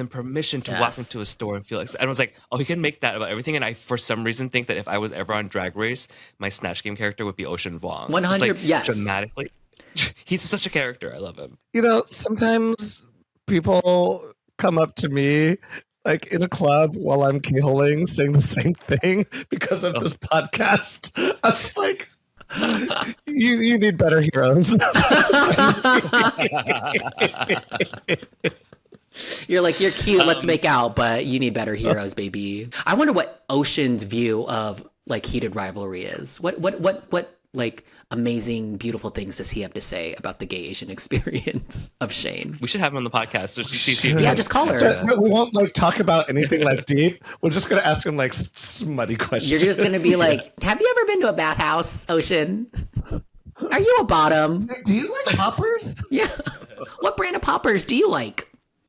walk Yes. into a store and feel like, and I was like, oh, he can make that about everything. And I, for some reason, think that if I was ever on Drag Race, my Snatch Game character would be Ocean Vuong. 100 Just, yes. dramatically. He's such a character. I love him. Sometimes people come up to me like in a club while I'm keyholing saying the same thing because of this podcast. I'm just like, you need better heroes. You're like, you're cute, let's make out, but you need better heroes, baby. I wonder what Ocean's view of like Heated Rivalry is? What like amazing, beautiful things does he have to say about the gay Asian experience of Shane? We should have him on the podcast. So Yeah, just call her. So, we won't like talk about anything like deep. We're just gonna ask him like smutty questions. You're just gonna be like, have you ever been to a bathhouse, Ocean? Are you a bottom? Do you like poppers? Yeah. What brand of poppers do you like?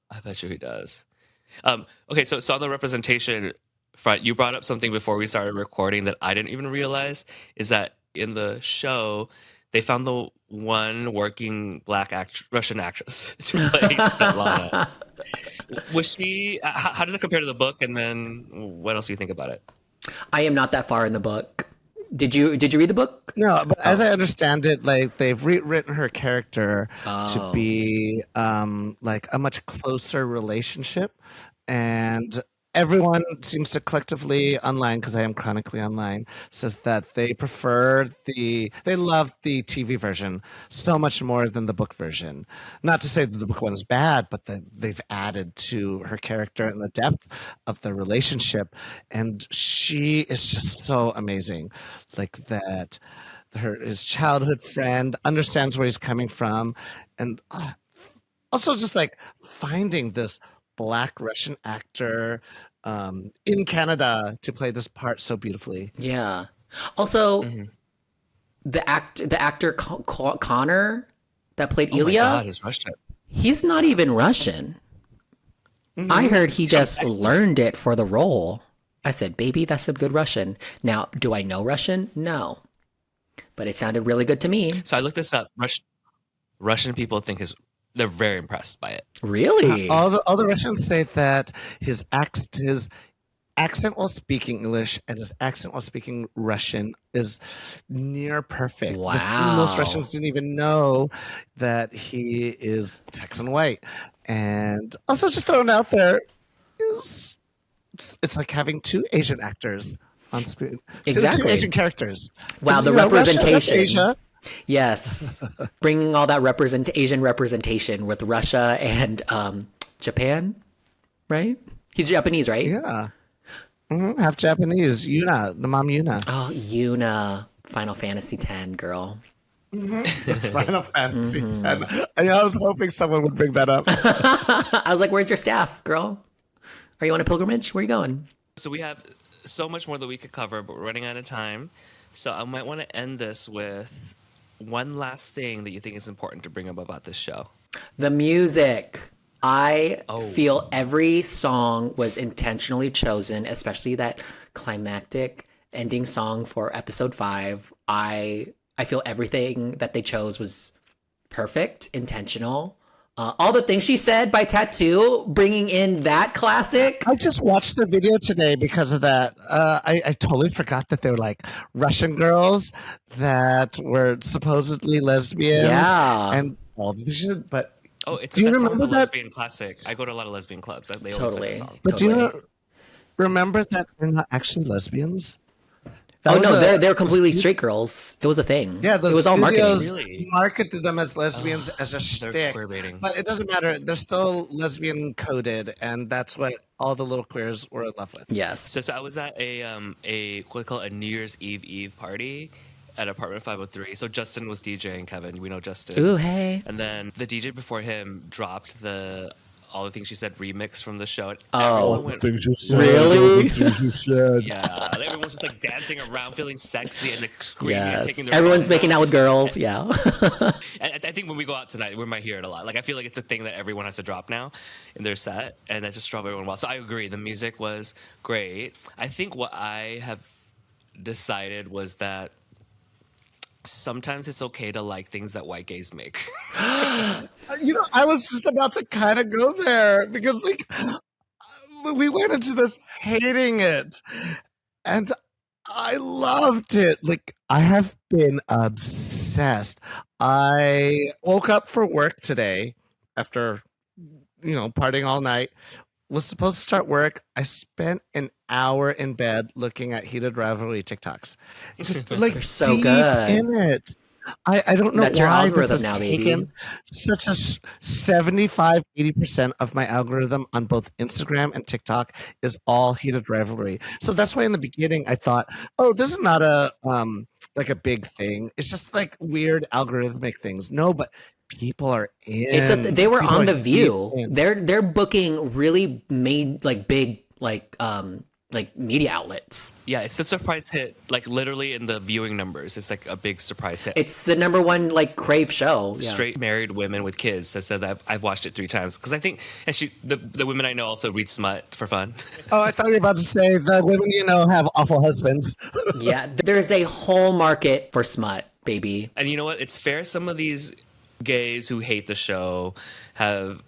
I bet you he does. Okay, so on the representation front, you brought up something before we started recording that I didn't even realize, is that in the show, they found the one working black Russian actress to play Svetlana. Was she? How does it compare to the book? And then what else do you think about it? I am not that far in the book. Did you read the book? No, but as I understand it, like they've rewritten her character to be like a much closer relationship, and everyone seems to collectively online, because I am chronically online, says that they love the TV version so much more than the book version. Not to say that the book one is bad, but that they've added to her character and the depth of the relationship, and she is just so amazing. Like that, his childhood friend understands where he's coming from, and also just like finding this Black Russian actor in Canada to play this part so beautifully. Yeah. Also, the actor Connor that played Ilya. Oh my God, he's Russian. He's not even Russian. I heard he just learned it for the role. I said, baby, that's some good Russian. Now, do I know Russian? No. But it sounded really good to me. So I looked this up. Russian people think they're very impressed by it. Really? All the Russians say that his accent while speaking English and his accent while speaking Russian is near perfect. Wow. Most Russians didn't even know that he is Texan white. And also just throwing out there, it's like having two Asian actors on screen. Exactly. Two Asian characters. Wow, the Russia, that's representation. Asia. Yes. Bringing all that Asian representation with Russia and Japan, right? He's Japanese, right? Yeah. Half Japanese. Yuna, the mom Yuna. Oh, Yuna. Final Fantasy X, girl. Final Fantasy X. I was hoping someone would bring that up. I was like, where's your staff, girl? Are you on a pilgrimage? Where are you going? So we have so much more that we could cover, but we're running out of time. So I might want to end this with one last thing that you think is important to bring up about this show. The music. I feel every song was intentionally chosen, especially that climactic ending song for episode 5. I feel everything that they chose was perfect, intentional. All the things she said by Tattoo, bringing in that classic. I just watched the video today because of that. I totally forgot that they were like Russian girls that were supposedly lesbians. Yeah. And all this shit, but Do you remember that? Lesbian classic. I go to a lot of lesbian clubs. They always play the song. But do you remember that they're not actually lesbians? They're completely straight girls. It was a thing. Yeah, it was all marketing. Really? Marketed them as lesbians as a shtick. But it doesn't matter. They're still lesbian-coded, and that's what all the little queers were in love with. Yes. So I was at a what we call a New Year's Eve party at Apartment 503. So Justin was DJing. Kevin, we know Justin. Ooh, hey. And then the DJ before him dropped all the things she said remix from the show. Things you said. Really? Things you said. Yeah, everyone was just like dancing around, feeling sexy and like screaming and taking their Everyone's making out with girls. Yeah. I think when we go out tonight, we might hear it a lot. Like I feel like it's a thing that everyone has to drop now in their set, and that just drove everyone wild. So I agree, the music was great. I think what I have decided was that sometimes it's okay to like things that white gays make. I was just about to kind of go there because, like, we went into this hating it, and I loved it. Like, I have been obsessed. I woke up for work today after, partying all night. Was supposed to start work. I spent an hour in bed looking at Heated Rivalry TikToks. Just like They're so deep good. in it. I don't know That's your why this algorithm has now, taken baby. such a 75-80% of my algorithm on both Instagram and TikTok is all Heated Rivalry. So that's why in the beginning I thought, oh, this is not a like a big thing. It's just like weird algorithmic things. No, but people are in. They were People on are The deep View. in. They're booking really made like big like media outlets. Yeah, it's the surprise hit, like literally in the viewing numbers. It's like a big surprise hit. It's the number one like crave show. Yeah. Straight married women with kids has said that I've watched it 3 times because I think, and the women I know also read smut for fun. Oh, I thought you were about to say the women you know have awful husbands. Yeah, there's a whole market for smut, baby. And you know what? It's fair. Some of these gays who hate the show have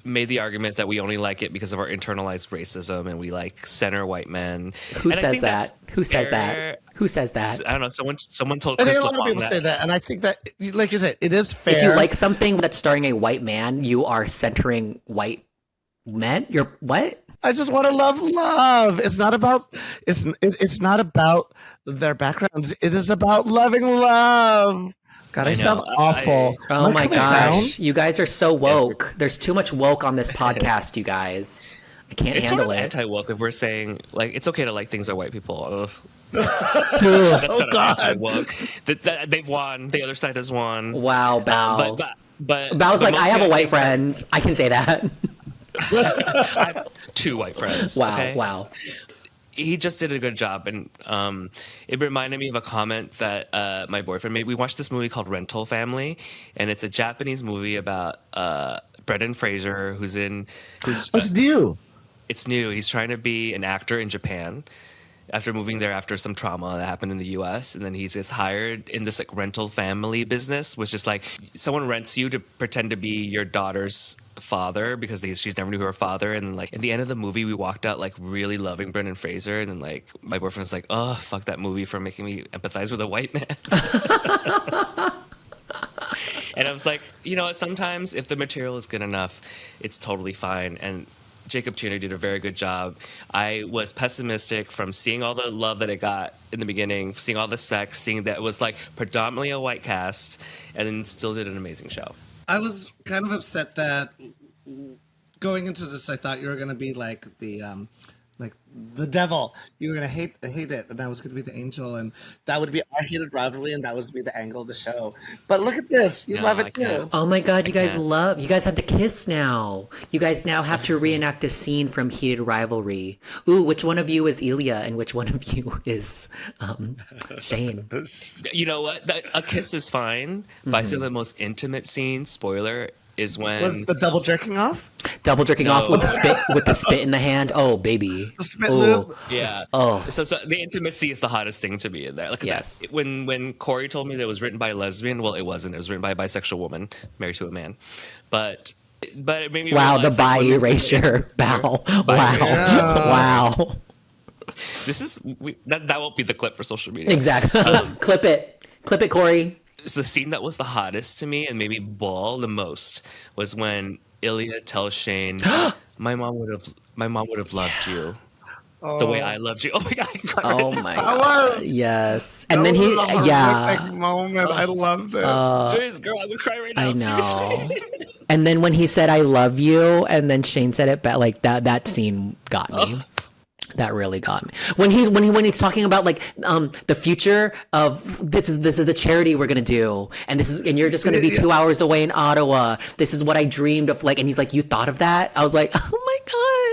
made the argument that we only like it because of our internalized racism and we like center white men. Who And I says think that? that's Who says that? fair. Who says that? I don't know. Someone told And a Crystal lot of Fong people say that, and I think that, like you said, it is fair. If you like something that's starring a white man, you are centering white men. You're what? I just want to love. It's not about it's not about their backgrounds. It is about loving love. God, I I sound know. awful. Oh Am I my coming gosh. down? You guys are so woke. There's too much woke on this podcast, you guys. I can't It's sort handle of it. anti-woke if we're saying like it's okay to like things that white people. Ugh. Ugh. That's kind of God. anti-woke. They've won. The other side has won. Wow, Bao. But Bao's like, I have a mostly white friend. I can say that. I have 2 white friends. Wow, okay? wow. He just did a good job, and it reminded me of a comment that my boyfriend made. We watched this movie called Rental Family, and it's a Japanese movie about Brendan Fraser, who's What's new? it's new. He's trying to be an actor in Japan after moving there after some trauma that happened in the U.S. And then he gets hired in this like rental family business, which is like someone rents you to pretend to be your daughter's father because she's never knew her father. And then, like at the end of the movie, we walked out like really loving Brendan Fraser, and then like my boyfriend's like, "Oh, fuck that movie for making me empathize with a white man." And I was like, you know, sometimes if the material is good enough, it's totally fine. And Jacob Tuna did a very good job. I was pessimistic from seeing all the love that it got in the beginning, seeing all the sex, seeing that it was like predominantly a white cast, and then still did an amazing show. I was kind of upset that going into this, I thought you were going to be like the devil. You were going to hate it, and I was going to be the angel, and that would be our Heated Rivalry, and that was be the angle of the show. But look at this. You No, love I it too. can't. Oh my god, you guys can't. you guys have to kiss now. You guys now have to reenact a scene from Heated Rivalry. Ooh, which one of you is Ilya and which one of you is Shane? You know what? A kiss is fine, but I think the most intimate scene, spoiler, is when Was the double jerking off? Double jerking No. off with the spit in the hand. Oh baby. The spit Ooh. lube? yeah. Oh. So the intimacy is the hottest thing to be in there. Like, 'cause Yes. when Corey told me that it was written by a lesbian, well, it wasn't. It was written by a bisexual woman married to a man. But it made me Wow, the realize, bi like, women- erasure. Wow. Wow. Yeah. Wow. This is that won't be the clip for social media. Exactly. Clip it. Clip it, Corey. So the scene that was the hottest to me and made me bawl the most was when Ilya tells Shane, "My mom would have loved you the way I loved you." Oh my god! I cried Oh right my I god. was. Yes. That And then was he a horrific moment. I loved it. now. Serious, girl, I would cry right now. I know. Seriously. And then when he said "I love you," and then Shane said it, but like that scene got me. That really got me. When he's talking about like the future of this is the charity we're gonna do, and you're just gonna be 2 hours away in Ottawa. This is what I dreamed of. Like, and he's like, "You thought of that?" I was like, "Oh my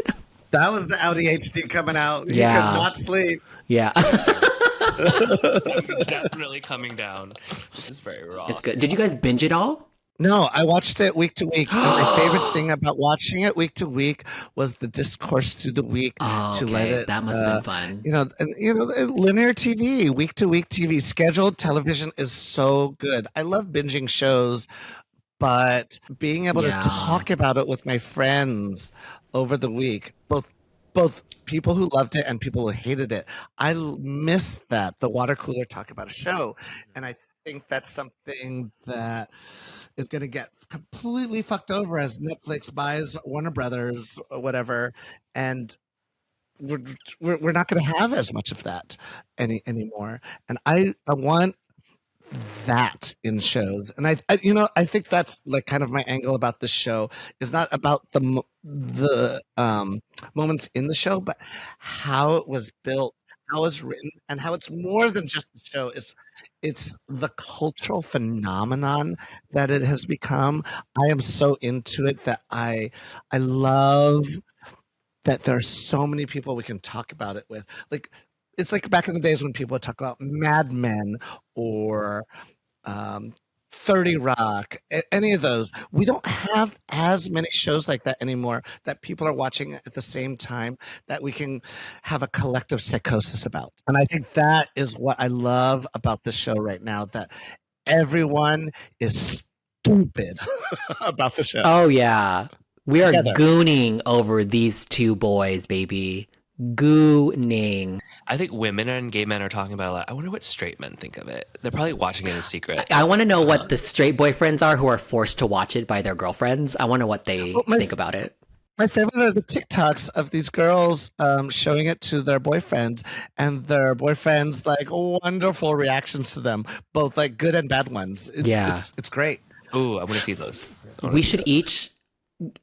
god." That was the ADHD coming out. He Yeah. could not sleep. Yeah. It's definitely coming down. This is very raw. It's good. Did you guys binge it all? No, I watched it week to week. And my favorite thing about watching it week to week was the discourse through the week Oh, to let okay. it. That must have been fun. Linear TV, week to week TV, scheduled television is so good. I love binging shows, but being able Yeah. to talk about it with my friends over the week, both people who loved it and people who hated it, I miss that. The water cooler talk about a show, and I think that's something that is going to get completely fucked over as Netflix buys Warner Brothers or whatever, and we're not going to have as much of that anymore. And I want that in shows. And I think that's like kind of my angle about this show is not about the moments in the show, but how it was built, how it's written, and how it's more than just the show. It's the cultural phenomenon that it has become. I am so into it that I love that there are so many people we can talk about it with. Like, it's like back in the days when people would talk about Mad Men or 30 Rock, any of those. We don't have as many shows like that anymore that people are watching at the same time that we can have a collective psychosis about. And I think that is what I love about this show right now, that everyone is stupid about the show. Oh, yeah. We are Together. gooning over these two boys, baby. Gooning. I think women and gay men are talking about it a lot. I wonder what straight men think of it. They're probably watching it in secret. I want to know what the straight boyfriends are who are forced to watch it by their girlfriends. I wonder what they think about it. My favorite are the TikToks of these girls showing it to their boyfriends, and their boyfriends like wonderful reactions to them, both like good and bad ones. It's great. Ooh, I want to see those. We should each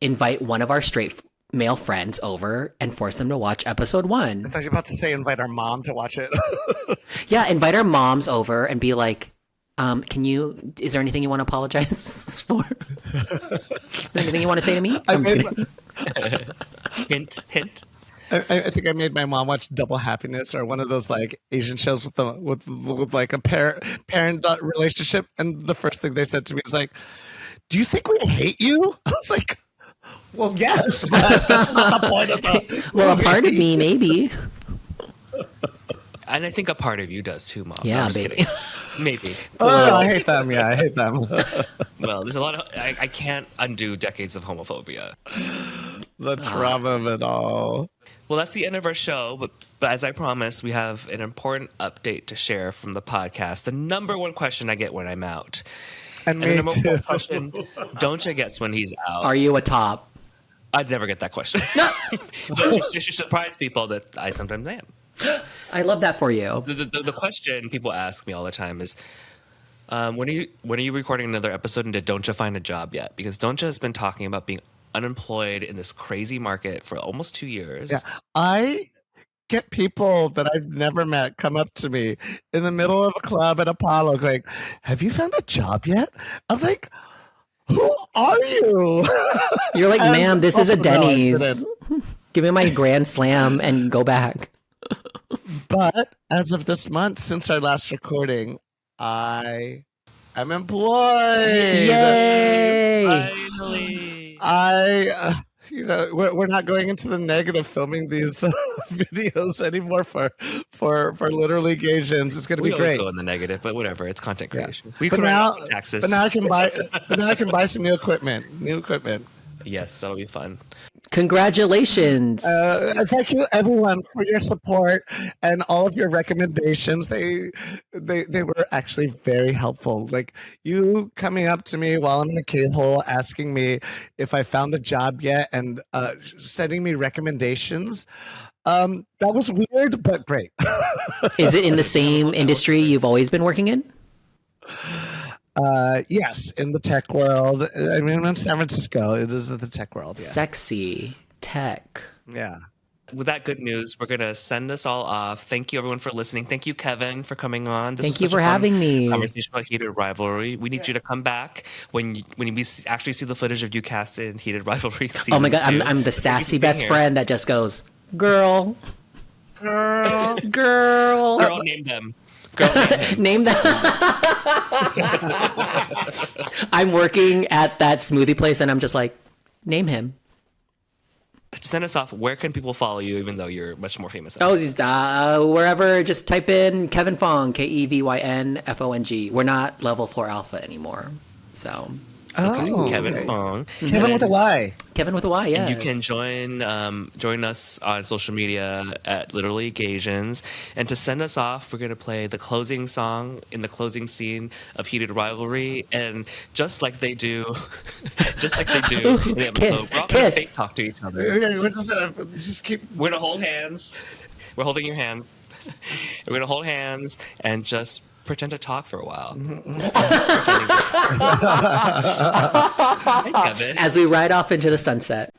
invite one of our straight male friends over and force them to watch episode 1. I thought you were about to say invite our mom to watch it. Yeah, invite our moms over and be like, is there anything you want to apologize for? Anything you want to say to me? I'm just kidding. Hint. I think I made my mom watch Double Happiness or one of those like Asian shows with like a parent relationship, and the first thing they said to me was like, "Do you think we hate you?" I was like, "Well, yes, but that's not the point of the Well, a part of me, maybe." And I think a part of you does too, Mom. Yeah, No, I'm just maybe. kidding. Maybe. Oh, I hate them. Yeah, I hate them. Well, there's a lot of... I can't undo decades of homophobia. The trauma of it all. Well, that's the end of our show, but as I promised, we have an important update to share from the podcast. The number one question I get when I'm out. And the me number too. one question Don'tcha gets when he's out. Are you a top? I'd never get that question. It should surprise people that I sometimes am. I love that for you. The question people ask me all the time is, when are you recording another episode, and did Don'tcha find a job yet? Because Don'tcha has been talking about being unemployed in this crazy market for almost 2 years. Yeah, I get people that I've never met come up to me in the middle of a club at Apollo going, "Have you found a job yet?" I'm like, "Who are you?" You're like, "Ma'am, this is a Also, no, I Denny's. didn't. Give me my Grand Slam and go back." But as of this month, since our last recording, I am employed. Yay! Finally. We're not going into the negative filming these videos anymore for literally Gaysians. It's going to We be always great. go in the negative, but whatever. It's content creation. We But can write now, off the taxes. but now I can buy some new equipment. Yes, that'll be fun. Congratulations. Thank you, everyone, for your support and all of your recommendations. They were actually very helpful. Like you coming up to me while I'm in the K-hole, asking me if I found a job yet, and sending me recommendations. That was weird, but great. Is it in the same industry you've always been working in? Yes, in the tech world. I mean, I'm in San Francisco. It is the tech world. Yes. Sexy tech. Yeah. With that good news, we're going to send us all off. Thank you, everyone, for listening. Thank you, Kevin, for coming on. This Thank was you such a for fun having me. Conversation about Heated Rivalry. We need you to come back when we actually see the footage of you cast in Heated Rivalry season Oh my God, 2. I'm the sassy being best here. friend that just goes, girl. Girl. Girl. Girl, name them. Girl, name him. Name that. I'm working at that smoothie place and I'm just like, name him. Send us off. Where can people follow you, even though you're much more famous? Oh, wherever, just type in Kevyn Fong, KEVYNFONG. We're not level 4 alpha anymore. So, Oh, Kevyn okay. Fong. Kevin with a Y. Kevin with a Y, yes. And you can join us on social media at Literally Gaysians. And to send us off, we're going to play the closing song in the closing scene of Heated Rivalry. And just like they do in the episode, Kiss, we're all going to kiss. fake talk to each other. Okay, we're just keep. We're going to hold hands. We're holding your hand. We're going to hold hands and just pretend to talk for a while. As we ride off into the sunset.